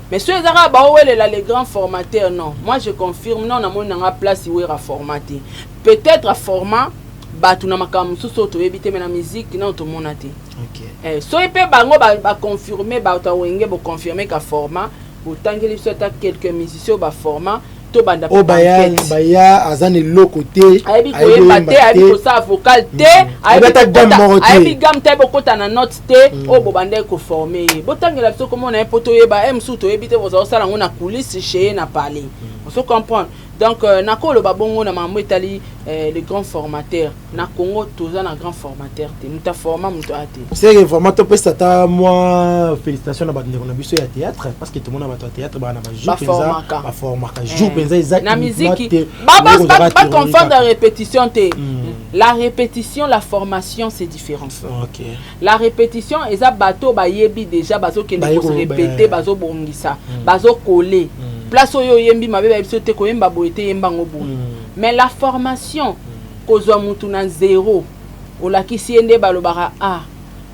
Mais ceux zara ba wele la les grands formateurs non. Moi je confirme non na moni nanga place Wera formaté. Peut-être à format batu na makambo suso to ebite na musique na to monate. OK. So epé bango ba confirmer ba ta wenge bo confirmer ka format autant so ta quelques musiciens ba format to banda baya azane lokote aibi ko yembate aibi ko sa vocal te aibi gam te bokota na note te o bo banda ko former botangela biso comme on a poto yeba msu to ebite boza osala ngona coulisse chez na parler on se comprend. Donc nakolo babongo na mambo etali les grands formateurs na Congo toza na grand formateur te muta forma muto ate c'est que vraiment to pesa ta moi félicitations na batndeko na biso ya théâtre parce que tout le monde na théâtre ba na ba jour penza ba forma ka jour penza exact na musique ba confondre la répétition te La répétition, la formation, c'est différent. Ok. La répétition, ils ont bateau bayebi déjà bazo qui ne se répéter bazo bongisa bazo coller. Place oyo yembi mabe ba biso te ko yemba boité yemba ngobo. Mais la formation kozwa mutu na zéro. Olakisi ende balobara A.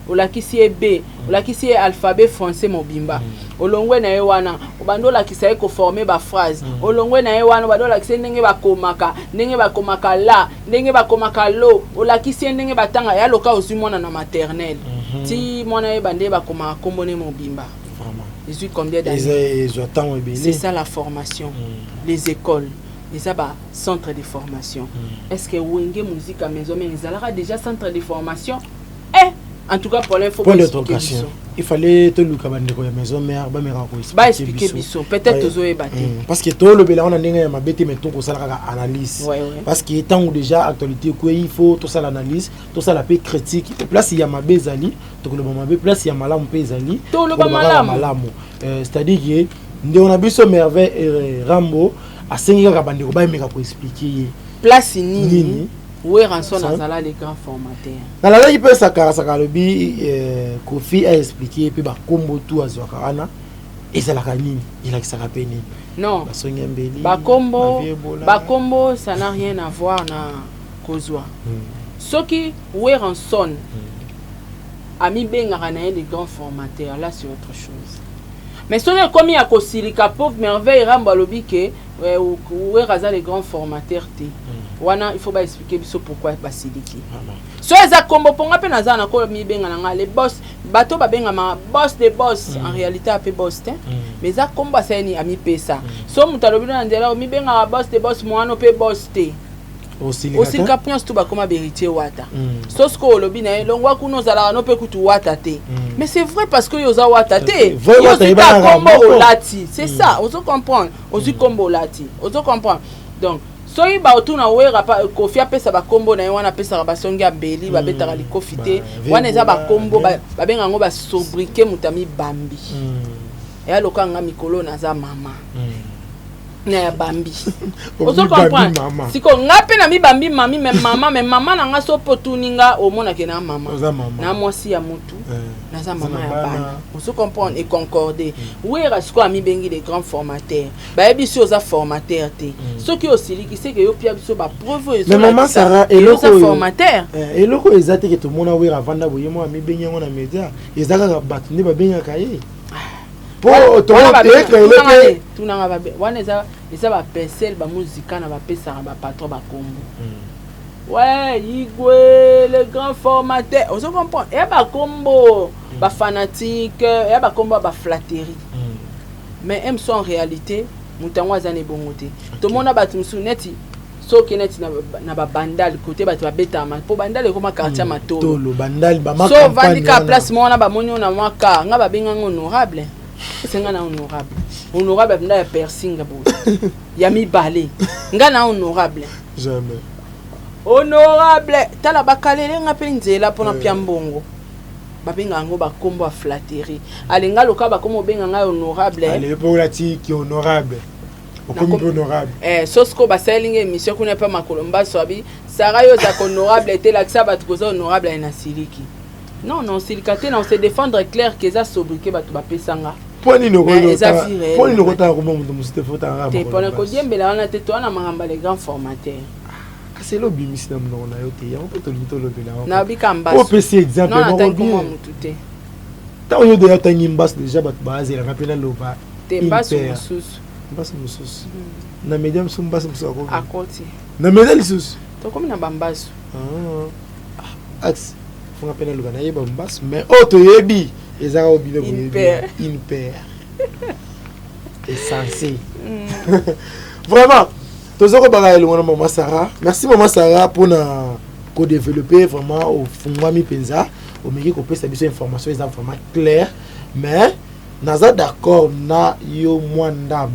Olakisi B. Olakisi alphabet français mobimba. Olongwe na yewana obando lakisa eko former ba phrase. Olongwe na yewana obando lakisa ndenge bakomaka la, ndenge bakomaka lo. Olakisi ndenge batanga ya loka ozimona na maternelle. Ti mona ye bande bakoma kombone mobimba. Vraiment. Ils ont combien d'années? C'est ça la formation. Les écoles. Les centres de formation. Est-ce que Wenge Musique à Maison mais ils aura déjà centre de formation? En tout cas pour l'info. Point d'interrogation. Il fallait te look à la maison mère, ba expliquer biso. Peut-être aux parce que tout le bela on a ndenge ma bête mais tout pour ça la analyse. Parce que tant ou déjà actualité quoi il faut tout ça l'analyse, tout ça la paix critique. Place il y a ma bezali, tout le moment place il y a malam bezali. Tout le malam. C'est-à-dire que on a biso merveille Rambo à 5 ans bande ko ba meka pour expliquer. Place nini? Où est rançon dans les grands formateurs? Dans la il peut ça lobi Kofi a expliqué puis ba combo tout à Zwakarana et ça la kanini il a que ça rappelle ni. Non. Ba combo ça n'a rien à voir na kozwa. Ce qui où est rançon ami benga na les grands formateurs là c'est autre chose. Mais si on est comme il y a Kosirika pauvre merveille Rambo lobi que où est raza les grands formateurs té. Wana il faut pas expliquer pourquoi basiliki. So eza kombo ponga pe naza na ko mi benga na les boss bato ba benga ma boss des boss en réalité a pe boss té mais za kombo ça ni ami pesa. So mutalobi na ndela mi benga boss des boss moano pe boss té. Aussi capnions tout ba comme héritier wata. So ce ko lobi na longwa kuno zala no pe kutu wata té. Mais c'est vrai parce que yoza wata té. Yoza kombo lati. C'est ça, on se comprend. Aussi kombo lati. On se comprend. Donc soyi ba otuna wera pa Kofi apesa ba kombo na wana pesa ba songi abeli ba betaka likofite wana eza ba kombo ba benga ngo ba sobriquer mutami bambi ya lokanga mikolo na za mama na ya bambi ozo comprendre siko ngape na mi bambi mami mais mama na nga so potuninga omona ke na mama na mwasi ya mutu na za mama ya bana ozo comprendre et concorder wera siko ami bengi les grands formateurs ba ebiso oza formateur te ce qui aussi li c'est que yo pia biso ba preuve mais maman Sarah et le formateur et le ko ezate ke to mona wera vanda boye mo ami bengi ngo na media ezaka batu ne ba benga kaye po to te tunanga ba wana eza ba pensel ba musica na ba pesa ba patron ba kombo ouais igwe le grand formateur on se comprend et ba kombo ba fanatique et ba kombo ba flatterie mais même en réalité mutango azane bongote to mona batu musuneti so keneti na ba bandal côté batu ba betama po bandal ko ma quartier matolo tolo bandal ba ma so vandika place mona ba monyo na maka nga ba benga honorable c'est nga na honorable nda ya persinga bo ya mi balé nga na honorable jamais honorable tala bakalele nga pe nzela pona pia mbongo babenga ngo ba kombo a flatterie alinga loka ba komo benga nga honorable allez pour la ti qui honorable comme honorable sosko ba selinga émission kuna pa makolomba sobi sarayo za honorable était là que ça ba tukoza honorable na siliki non silikate na on se défendre clair que ça sobriquer ba tu ba pesanga poni no kota ko mo musite fota nga te pona ko diembela wana te to na mangamba les grands formateurs c'est lo bimisi na mno na yote ya on peut to lo bela na bikamba o pesi exemple non na ko mutute ta yo de yata nyimbas déjà bat baze la rapela lo ba te basu mususu na medium sumbas musako akoti na medal sus to comme na bambasu ax fonga pena lo na yeba mbas mais auto yebi ezaka obile ko une paire est censé vraiment tozoko bagaye le maman Sarah merci maman Sarah pour na ko développer vraiment au fungwami penza au meki ko pesa biso information est vraiment clair mais naza d'accord na yo mwandam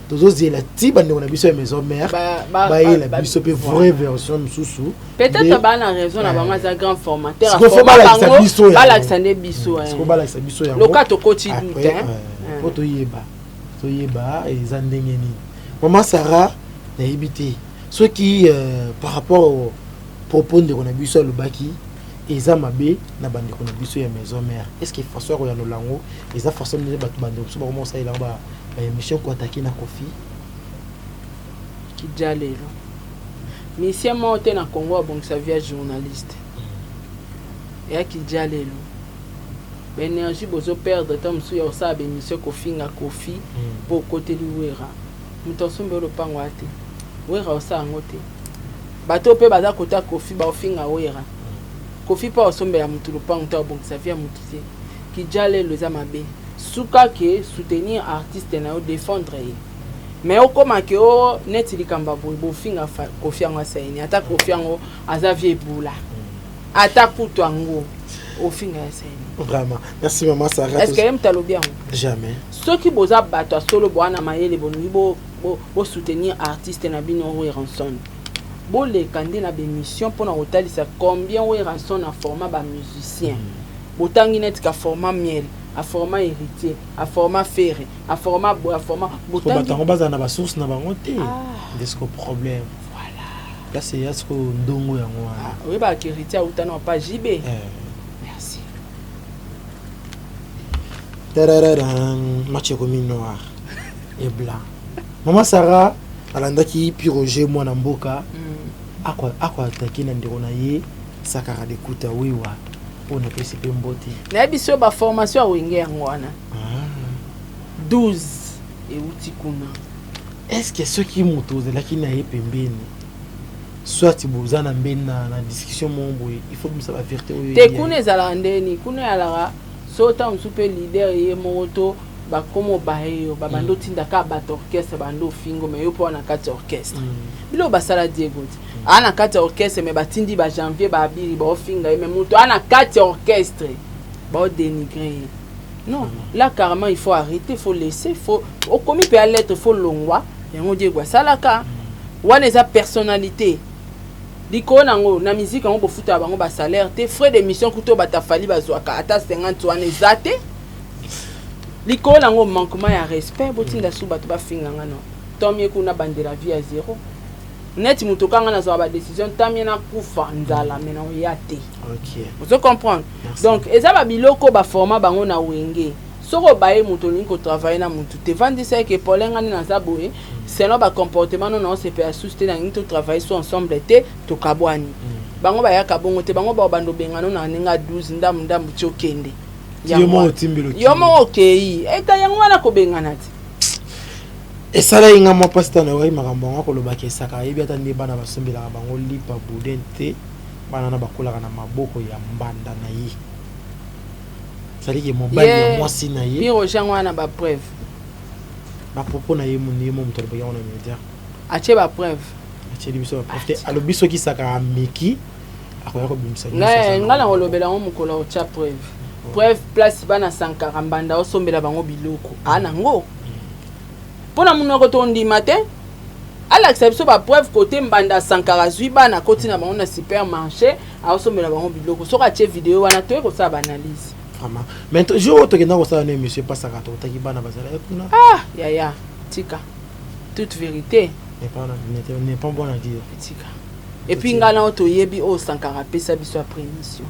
tozozi la tiba ndeko na biso ya maison mère ba la biso pe vraie version mususu peut-être ba na raison na bango za grand formateur a forma bango ba la xande biso ko ba la biso ya lokato koti doute po to yeba eza ndenge nini maman Sarah na yebité ceux qui par rapport au propos ndeko na biso alobaki eza mabe na bandeko na biso ya maison mère. Est-ce que façon ya lolango eza façon de battre bandeko so ba comment ça il ba émission ko attaquer na Kofi ki jalelo mission monte na Congo bon ça via journaliste et ki jalelo l'énergie bozo perdre temps sur yo sa émission Kofi nga Kofi pour côté du wera mutosombe lo pango ate wera osa ngote bato pe baza kota Kofi ba ofinga wera Kofi pa osombe ya mutu lupango ta bon ça via mutu te ki jalelo za mabe suka ke soutenir artiste na yo défendre ye mais okoma ke o neti likamba bo finga Kofi ngo saini ata Kofi ngo azavie bula ata puto ngo au finga saini vraiment merci maman Sarah. Est-ce que aime talo bien jamais ceux qui boza bato solo boana mayele bonu bo soutenir artiste na bino o ranson bo le kande na bémission pour na otalisa combien o ranson na format ba musicien botangi net ka format miel a format héritier a format ferré a format bois a format botangi batango baza na ba source na bango te est-ce que problème voilà là c'est est-ce que ndongo yango oui ba héritier utana pas JB merci match comme noir et blanc maman Sarah alandaki piroger mwana mboka akwa attaquer na ndeko na ye sakara de kuta wiwa pour ne pas se pembote na biso ba formation a wenge yango wana 12 et uti kuna est-ce que ceux qui motoze la qui na ye pembeni soit bozana mbena na discussion mombo il faut que ça va vérité te kuna ezala ndeni kuna yalara sota msupe leader ye moto ba komo baeyo ba bando tinda ka ba orchestre bando fingo me yo po na kati orchestre bilo basala Diego ana kati orchestre me batindi ba janvier ba abiri ba ofinga me muto ana kati orchestre ba dénigrer non là carrément il faut arrêter, il faut laisser, faut au commis peut aller être faut longwa et on dit quoi ça là ka wana eza personnalité likona ngo na musique ngo bofuta bango ba salaire te frais d'émission kuto batafali bazwaka ata 50 wana ezate likona ngo manquement ya respect botinda su bato ba finga ngano tomie kuna bandela vie à zéro net mutokanga na zo ba décision tamie na kufa nzala mena yate OK vous comprendre. Merci. Donc eza ba biloko ba format bango na wenge soko baye muto linko travailler na mutu te vandi ça que polenga na zaboé selon ba comportement non c'est pas souster na nto travailler so ensemble te to kabwani bango ba yaka bongo te bango ba bando bengano na ninga 12 ndambu chokende yomo timbilo yomo okay eta yango wana ko bengana ti esala inga mo pasta na wai makambo ngako lobaki saka yebi ata ndi bana basombela bango lipa budente bana na bakola na maboko ya mbanda na yi sali ke mobile ya mwasi na yi biro jangwa na ba preuve ba propos na ye muni mo mutolo ba yona media ache ba preuve ache biso ba preuve alo biso ki saka meki akoya ko bimisa ngala ngolobela ngo mukola o cha preuve preuve place bana sankara mbanda osombela bango biloko ana ngo pona munoko to ndima te ala acception ba preuve côté mbanda sankara zui bana koti na bango na supermarché osombela bango biloko soka che vidéo wana to ko sa analyse vraiment mais jour to kena ko sa ne monsieur pas saka to taki bana bazala kuna ya tika toute vérité n'est pas bon à dire tika et puis ngala auto yebi o sankara pesa biso après émission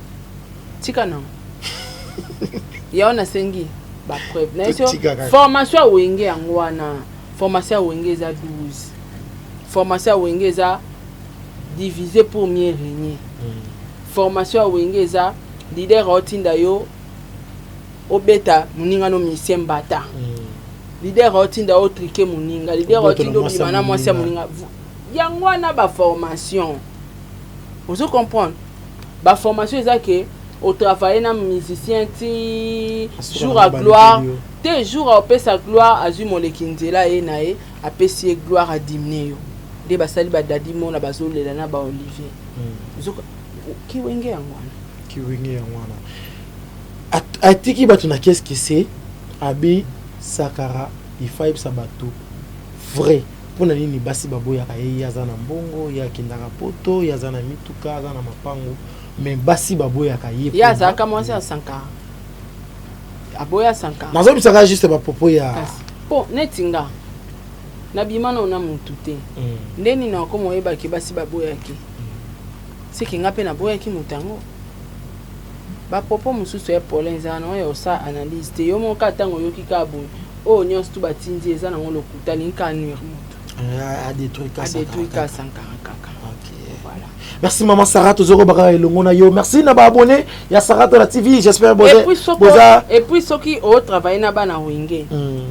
tika non ya ona sengi ba preuve na eso formation wenge yango wana formation wenge za 12 formation wenge za diviser pour mieux régner formation wenge za leader otinda yo obeta muninga no misiem bata leader otinda o triquer muninga leader otinda bimana mwasi muninga yango wana ba formation vous comprenez ba formation eza que au travail na musicien ti jour à gloire te jour à pesa gloire azu molekinzela e na e apesi gloire à diminuer yo de basali ba dadi mo na bazolela na ba Olivier zoko ki wenge yangwana atiki batu na qu'est-ce que c'est abi sakara ifai sabato vrai pona nini basi baboya ka yaza na mbongo ya kindaka poto yaza na mituka yaza na mapango mais basi baboya ka ye yaza commencé à 5 ans aboya 5 ans nazo bisaka juste ba popo ya po netinga na bimana ona mutu te ndeni na ko moyeba ki basi baboya ki c'est que ngape na boya ki mutango ba popo mususu ya Paulin zana oyo sa analyse te yo mo katango yo kikabo o nyonso tu batindi eza na ngolo kutali nkanir moto a des trucs à 140. Voilà. Merci maman Sarah tozoro baka elongona yo. Merci na ba abonné ya Sarah to la TV. J'espère boza. Et puis ceux qui au travail na bana wenge.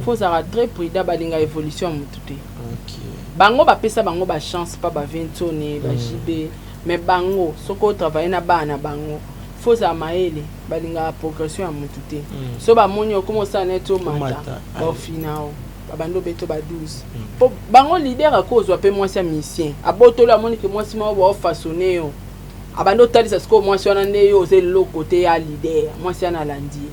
Faut ça très prudent balinga évolution mutu te. OK. Bango ba pesa bango ba chance pas ba ventone ba jibe mais bango soko travail na bana bango. Faut ça maele balinga progression ya mutu te. So ba monyo comment ça neto mata au final. Babando beto ba 12 po bango leader a cause wa pe mwasi mission aboto la moni que mwasi ma wa façonner yo abando tali ça ko mwasi wana nde yo c'est le côté ya leader mwasi ana landi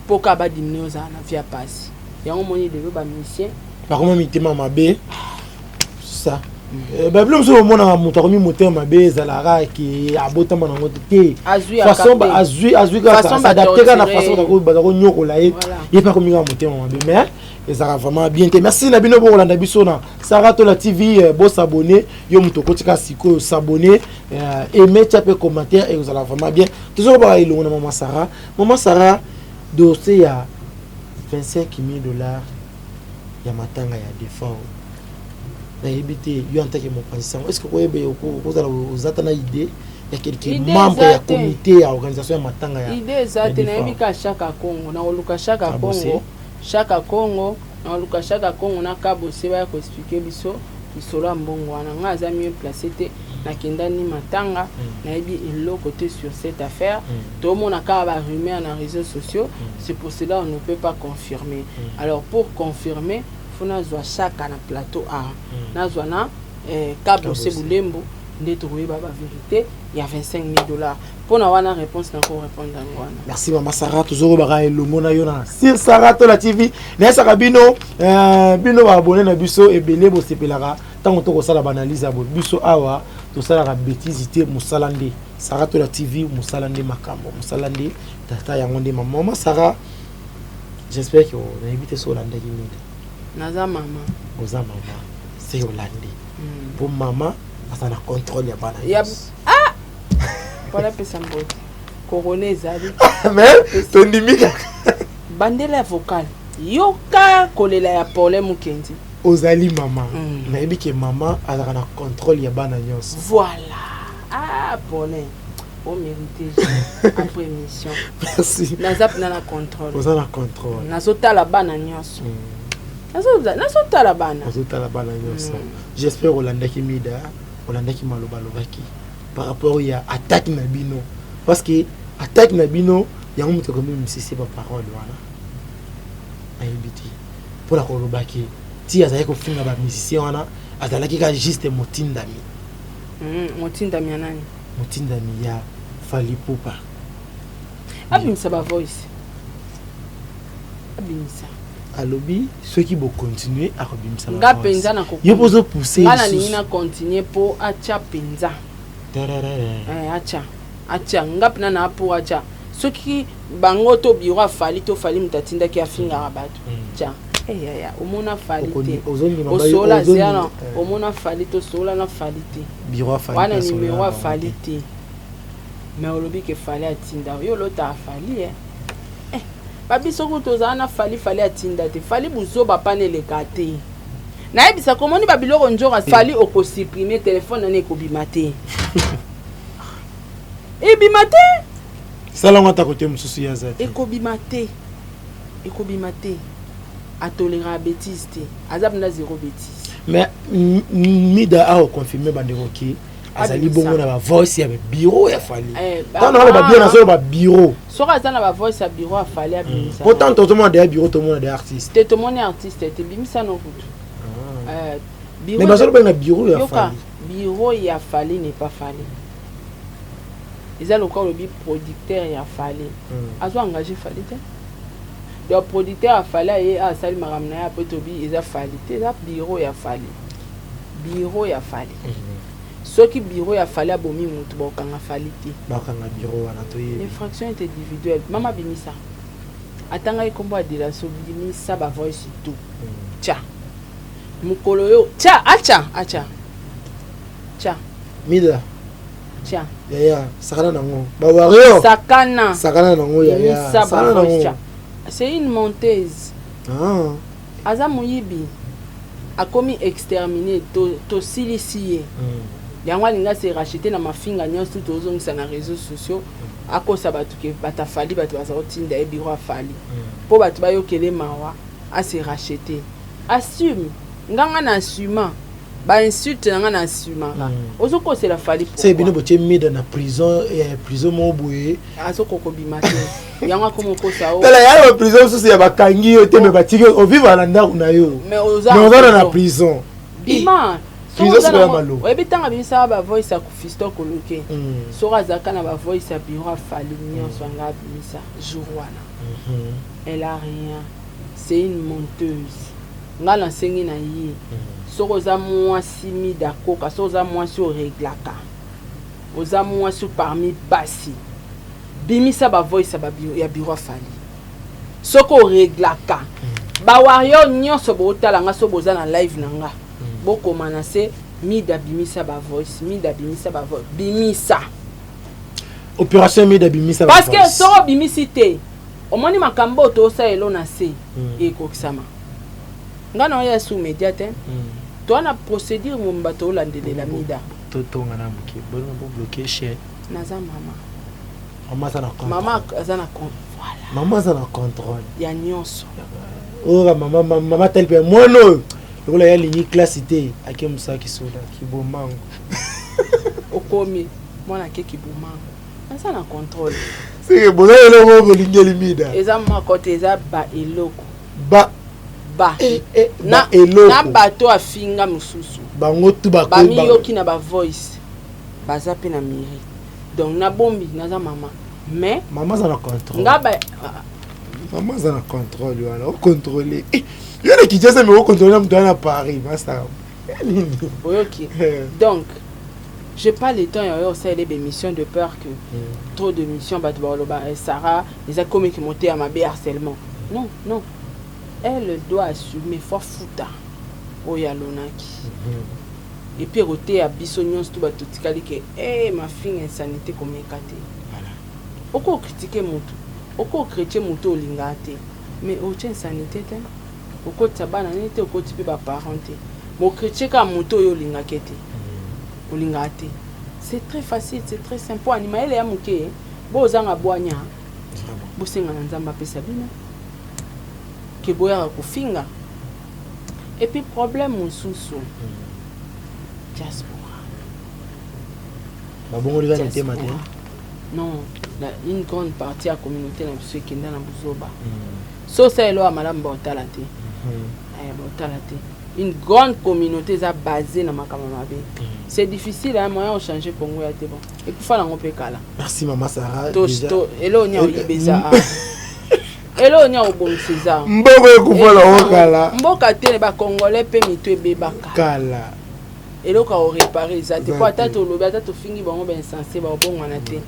poka ba dimnio za na via passe yango moni de ba mission ba comment mitema mabe ça ba blum so mona muta komi motema mabe zalara ki abota mana ngote te façon ba azui ka s'adapter na façon ba ko nyokola ye il pas comme motema mabe mais ezara vraiment bien te merci na bino bo Rolanda biso na Sarah to la TV bo s'abonner yo muto kotika siko s'abonner aimer taper commentaire et vous allez vraiment bien toujours ba ilongo na maman Sarah dossier ya $25,000 ya matanga ya défense na ebité yo en tant que mon président est-ce que vous avez une idée ya quelqu'un membre ya comité ya organisation ya matanga ya idée za te na ebika Chaka Congo na oluka Chaka Congo na oluka Chaka Congo na kabo seba ya ko expliquer biso isolo mbongo wana ngaza mieux placé te na kendani matanga na ebi ilo côté sur cette affaire tout le monde a ka ba rumeur na réseaux sociaux c'est pour cela on ne peut pas confirmer alors pour confirmer faut nazwa Chaka na plateau A nazwa na Cabo Sebulembo nde trouver ba vérité il y a $25,000 pour na wana réponse na ko répondre na wana. Merci maman Sarah toujours ba elongo na yo na sur Sarah to la TV na saka bino ba abonné na biso ebele bo sepelaka tango to ko sala ba analyse abo biso awa to sala ka bêtise te musalande Sarah to la TV musalande makambo musalande tata yango nde maman Sarah j'espère que on a évité so lande ki mide. Naza maman. Oza maman. C'est Hollande. Pour maman, ça na contrôle ya bana. Ah! Voilà pesa mbote. Corona ezali. Mais ton limite. Bandela vocal. Yoka kolela ya problème mukendi. Ozali maman. Na ebi ke maman azaka na contrôle ya bana nyonso. Voilà. Ah, Paulin. Oh, mérité après émission. Merci. Nazap na contrôle. Oza na contrôle. Nazota la bana nyonso. Nazota la bana. Nazota la bana nyonso. J'espère Hollande ki mida, Hollande ki maloba lobaki par rapport ya attaque na bino parce que attaque na bino ya mutu comme misisi ba parole wana. Ayibiti. Pour la kolobaki ti azali ko finga ba musicien wana azalaki ka juste motindami. Motindami ya nani? Motindami ya Fally Ipupa. Abimisa ba voice. Abimisa. Alobi ceux qui vont continuer à rebimisa nga penza na ko yo pozo pousser ngana ningi na continuer po acha penza acha nga pena na po acha ceux qui bango to biro afali to fali mutatinda ki afinga rabatu cha ya omona fali te osola ziana omona fali to sola na fali te biro afali wana numéro afali te mais olobi ke fali atinda yo lota afali babi soko tozana fali atinda te fali buzoba panele kate na ebisa komoni babiloko njora fali oko supprimer téléphone na ekobima te ebima te sala ngata côté mususu ya zati ekobima te atolera bêtise te azab na zéro bêtise mais mida a confirmer bandeko ki azali bongo na ba voice ya bureau ya fali tant na ba bien na so ba bureau soka za na ba voice ya bureau a fali abimisa pourtant tout le monde de bureau tout le monde de artiste tout le monde est artiste te bimisa no kutu bureau mais bazalo ba bureau ya fali bureau ya fali n'est pas fali ils ont encore le producteur ya fali azo engagé fali te le producteur a fali et a sali maramna ya potobi ils a fali te la bureau ya fali ceux qui bureau ya fali abomi mutu bokanga fali te bakanga bureau wana to ye l'infraction est individuelle mama bimisa atanga ikombo de la sobimisa ba voice tout cha mukolo yo cha acha Mida. Tiens. Yaya, sakana nango. Ba wario. Sakana nango yaya. Sakana nango. C'est une monteuse. Ah. Aza moyibi. A commis exterminé to silicier. Yango linga se racheter na mafinga nyonso tozongisa na réseaux sociaux. Akosa batu ke batafali batu bazaotinda e biro afali. Po batu bayokele mawa a se racheter. Assume. Nganga na assuma. Ba insulte nga na assuma. Ozoko se la fali. C'est bino boche mida na prison et prison mo boye. Azoko ko bimate. Yanga komo ko sa o. Tala ya prison so ya bakangi yo te me batiki o vivre na ndako na yo. Mais oza na prison. Bima. Prison c'est pas malo. Oyebi tanga bimisa ba voice ya kufisto koloke. Sora zaka na ba voice ya biro afali nyonso nga bimisa jour wana. Elle a rien. C'est une monteuse. Nga la sengi na yi. Soza mwasi mi dakoka, soza mwasi o reglaka. Oza mwasi parmi basi. Bimisa ba voice ya biro afali. Soko reglaka. Ba wario nyonso bo talanga so boza na live nanga. Boko manase mida bimisa ba voice, mida bimisa ba voice. Bimisa. Opération mida bimisa ba voice. Parce que soro bimisite. Omoni makambo to sa elo na se e kokisama. Ngana ya sous médiate. Toi na procédure mon bateau landelela mida. Toto ngana muki. Bono bo bloquer chez. Naza mama. Maman ça na contrôle. Maman ça na contrôle. Voilà. Maman ça na contrôle. Ya nyonso. Oh maman tel pe mono. Le ya ligne classité akemusa ki soda ki bomango. Okomi mwana ke ki bomango. Ça na contrôle. C'est bon là le mo lingeli mida. Eza ma côté eza ba eloko. Ba na eloko. Na bato afinga mususu. Bango tu ba ba miyoki na ba voice. Baza pe na miri. Donc na bombi naza mama. Mais maman ça na contrôle. Ngaba maman ça na contrôle wana, o contrôler. Y'a qui dit ça mais au contrôler mtu à Paris, basta. OK. Donc j'ai pas le temps à faire les émissions de peur que trop de missions bat baloba Sarah les a commis qui monter à ma harcèlement. Non. Elle doit assumer faut fouta. Oya lonaki. Et puis roté à bisognos tout batutikali que ma fille insanité comme écaté. Voilà. Oko critiquer mutu. Oko critiquer mutu olingate. Mais autre insanité te. Oko tabana nete oko tipe ba parenté. Mo critiquer mutu yo lingakete. Olingate. C'est très facile, c'est très simple. Pour animer les amuke, bozanga boanya. Bosenga na nzamba pesa bino. Que boya kofinga. Et puis problème mususu. Diaspora. Babongo les années matin. Non, une grande partie de la communauté na biso kenda na buzoba. So ça elo amala mbotalate. Botalate. Une grande communauté est basée dans ma mabe. C'est difficile à moyen de changer Congo ya te bon. Et puis fa na ngopé kala. Merci maman Sarah. Elo nya olibeza. Elo nya obon César. Mboko ekufa la okala. Mboka te ba congolais pe mitu ebebaka. Kala. Elo ka o réparer ça. Te quoi tata lobi tata fingi bango ben sensé ba bongo na te.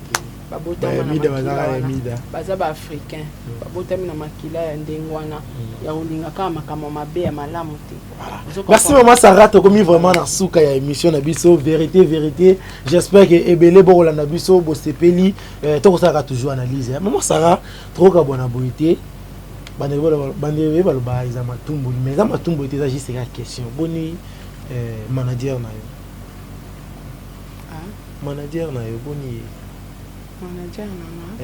Babota baza ba africain babota na makila ya ndengwana ya olinga kama mabe ya malamu te. Merci maman Sarah to komi vraiment na suka ya émission na biso vérité. J'espère que ebele bokola na biso bo sepeli to ko saka toujours analyse. Maman Sarah trop ka bona boité bande ba iza matumbu mais za matumbu était ça juste une question boni manager na yo. Manager na yo boni manager nana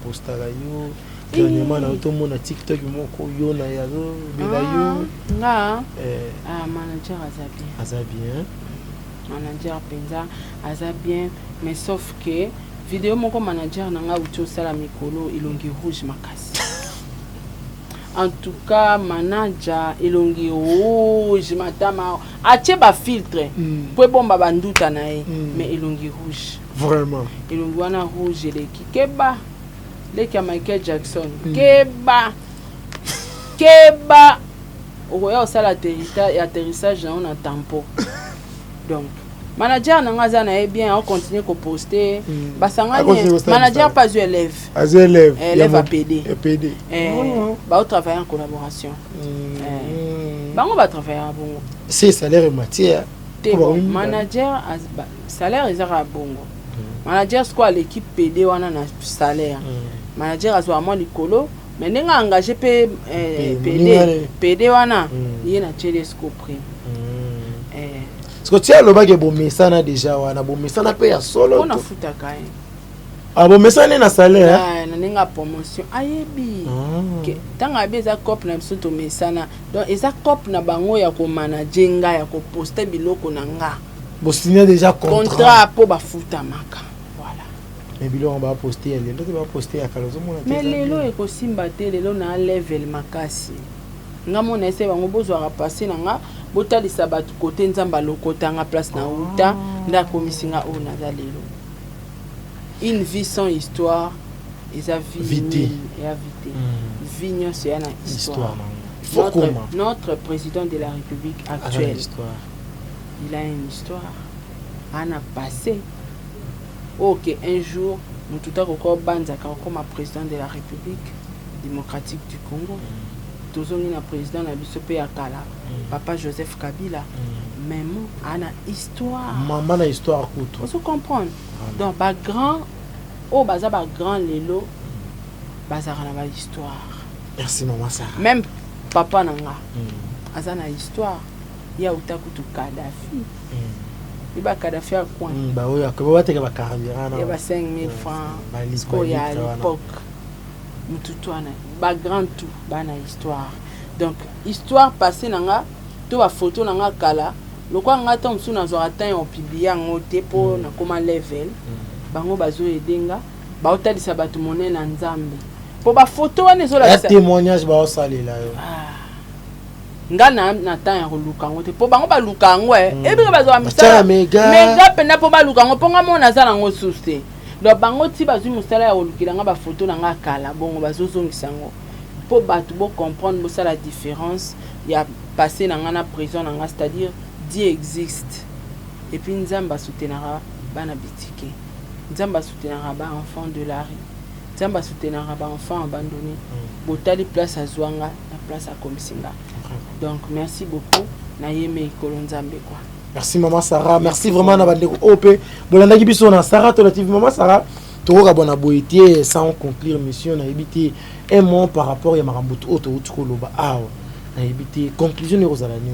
postaka yo dernièrement na otomona TikTok moko yo na yazo bela yo nga manager aza bien manager penza aza bien mais sauf que vidéo moko manager nanga uto sala mikolo ilongi rouge makasi. En tout cas manager ilongi rouge matama ache ba filtre pour bomba banduta na mais ilongi rouge. Vraiment. Et le guana rouge et keba les Michael Jackson keba oya ça l'atterrissage on a tempo. Donc manager nanga na bien on continue ko poster basanga manager pas élève élève à PD ba on travaille en collaboration ba on va travailler bon c'est salaire et matière te bon manager salaire ezaka bongo manager quoi l'équipe PD wana na salaire manager azwa mo likolo mais ndenge engagé pe PD wana ye na Chelesco prime parce que tu as le bagage bon mesana déjà wana bon mesana pe ya solo on a futa kai bon mesana na salaire na ninga promotion ayebi que tanga beza cop na biso to mesana donc eza cop na bango ya ko manager nga ya ko poster biloko na nga bon signer déjà contrat po ba futa maka voilà mais biloko ba poster elle donc ba poster ya kalozo mona mais lelo e ko simba te lelo na level makasi nga mona ese bango bozwa passer na nga botalisa batu kote nzamba lokota nga place na uta nda komisinga o na lelo une vie sans histoire eza vie et à vité vie c'est une histoire notre président de la République actuelle il a une histoire on a passé ok un jour nous tout à coup banzaka comme président de la République démocratique du Congo tozongi na président na biso pe akala papa Joseph Kabila même ana histoire maman na histoire kuto on se comprendre donc ba grand oh baza ba grand lelo baza na ba histoire merci maman ça même papa nanga azana histoire ya utakutu Kadhafi iba Kadhafi a quoi ba oyo akaba teka ba carburant na ba 5000 francs ko ya à l'époque mututwana ba grand tout ba na histoire donc histoire passée nanga to ba photo nanga kala lokwa nga to msu na zo atteint on publier ngote po na koma level bango bazo edenga ba otalisa batu monene na nzambe po ba photo wana zo la témoignage ba osalela yo nga na temps ya koluka ngote po bango ba luka ngo ebi bazo amisa mega pena po ba luka ngo po nga mona za nango suste donc bango ti bazwi musala ya kolukila nga ba photo na nga kala bongo bazozongisa ngo po batu bo comprendre bo ça la différence ya passé na nga na prison na nga c'est-à-dire Dieu existe et puis nzamba soutenara bana bitike nzamba soutenara ba enfant de la rue nzamba soutenara ba enfant abandonné botali place à Zwanga na place à Komisinga donc merci beaucoup na yeme ikolo nzambe quoi. Merci maman Sarah, merci vraiment na bandeko OP. Bolandaki biso na Sarah to TV maman Sarah. Toko bona boetie sans conclure mission na ebité un mot par rapport ya marambutu auto utskoloba awa. Na ebité conclusion ni rozalani.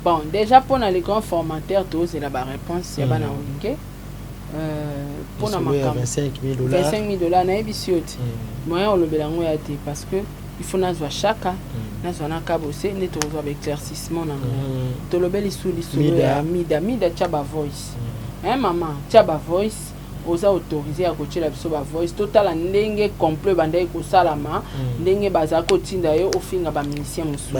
Bon, déjà pour les grands formateurs tous c'est la réponse ya bana olinge. Pour na makam $25,000. $25,000 na ebisioti. Moyen olobelango ya te parce que il faut nazwa chaka nazwa kabose ne to avec éclaircissement na to lobeli suli ya mida chaba voice maman chaba voice oza autorisé à coacher la biso ba voice total ndenge complet bandai ko salama ndenge baza ko tinda yo ofinga ba ministère musu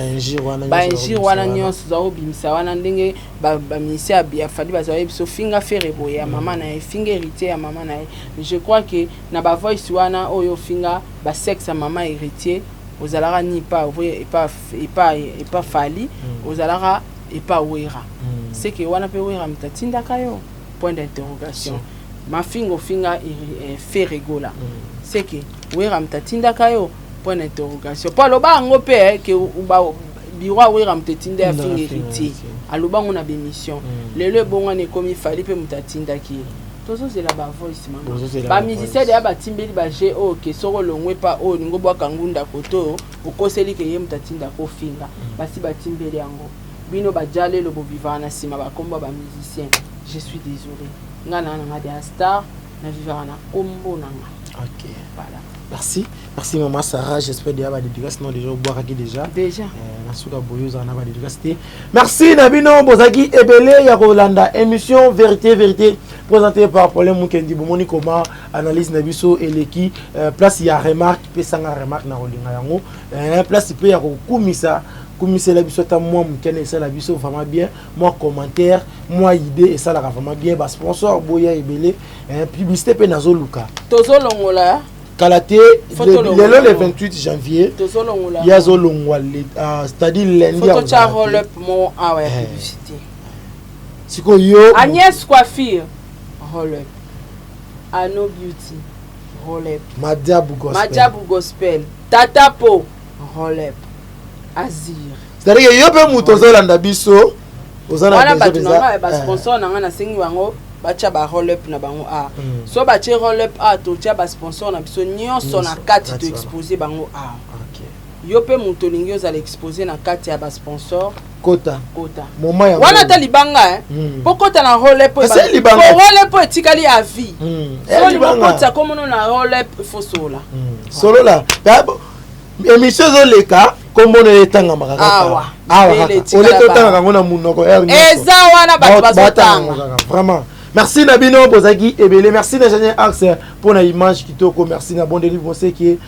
ba injir wana nyonso za obimisa wana ndenge ba ministère bia fali baza biso finga faire boya mama na finga héritier ya mama na je crois que na ba voice wana oyo finga ba sexe mama héritier aux alara ni pas et pas fali aux alara et pas ouera c'est que wana pe ouera mtatinda kayo point d'interrogation ma fingo finga fait rigola c'est que ouera mtatinda kayo point d'interrogation pas lo ba ngope que ba biwa ouera mtatinda ya finga héritier aloba ngona be mission lelo bonga ne komi fali pe mtatinda ki tozo zela ba voice mama ba musicien de ba timbeli ba je o ke soko longwe pa o ningo bwa kangunda koto okoseli ke ye mtatinda ko finga basi ba timbeli yango bino ba jale lo bo vivana sima ba komba ba musicien je suis désolé ngana na de star na vivana kombo nanga OK voilà merci maman Sarah j'espère déjà ba dédicace non déjà boire qui déjà na suka boyoza na ba dédicace merci nabino bozaki ebele ya Rolanda émission vérité présenté par Paulin Mukendi bomoni comment analyse na biso eleki place ya remarque pesanga remarque na rolinga yango place pe ya kokumisa la biso ta moi mukene ça la biso vraiment bien moi commentaire moi idée et ça la vraiment bien ba sponsor boya ebele publicité pe nazo luka tozolongola Kalaté le 28 janvier yazolongwa c'est-à-dire lundi photo cha roll up mon publicité siko yo Agnès Coiffure roll up Ano Beauty roll up Madiabu Gospel Tata Po roll up Azir c'est-à-dire yo pe muto zolanda biso wana bato na nga basponsor na nga nasengi bango batia ba roll up na bango a so batie roll up a totia basponsor na biso nyonso na kati to expose bango a yo mpe moto olingi ozala expose na kati ya basponsor kota moma ya wana ta libanga mpo kota na roll up roll up etikali ya vie so libokota komono na roll up fo solola émission ezoleka kombono etangamaka kaka oleka otangaka ngo na munoko eza wana bato bazotanga vraiment. Merci Nabino Bozagi Ebele, merci Najane Axe pour la image kitoko, merci na bon délivre qui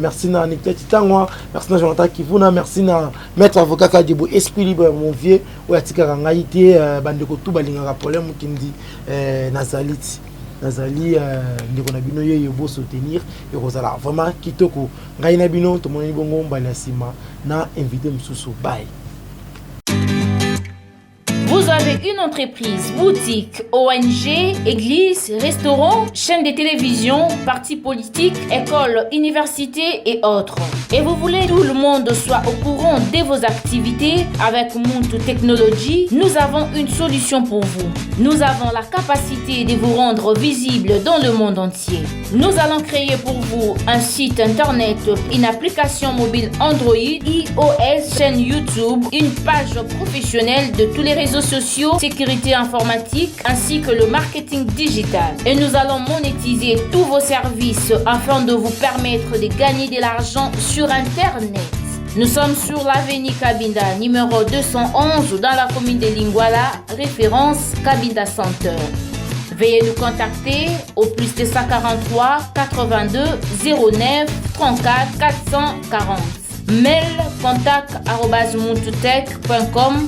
merci na Nicolas Titangwa, merci na Jonathan Kivuna, merci na maître avocat Kadibo Esprit Libre mon vieux ou atika ngaité bandeko tout balinga problème kindi Nazaliti Nazali ndeko Nabino ye beau soutenir et rozala vraiment kitoko ngai Nabino to moni bongo mbala sima na invité msusu bye. Vous avez une entreprise, boutique, ONG, église, restaurant, chaîne de télévision, parti politique, école, université et autres. Et vous voulez que tout le monde soit au courant de vos activités avec Muntu Technology, nous avons une solution pour vous. Nous avons la capacité de vous rendre visible dans le monde entier. Nous allons créer pour vous un site internet, une application mobile Android, iOS, chaîne YouTube, une page professionnelle de tous les réseaux sociaux, sécurité informatique ainsi que le marketing digital. Et nous allons monétiser tous vos services afin de vous permettre de gagner de l'argent sur Internet. Nous sommes sur l'avenue Kabinda, numéro 211 dans la commune de Lingwala, référence Kabinda Center. Veuillez nous contacter au plus de 143 82 09 34 440. Mail contact@muntutech.com.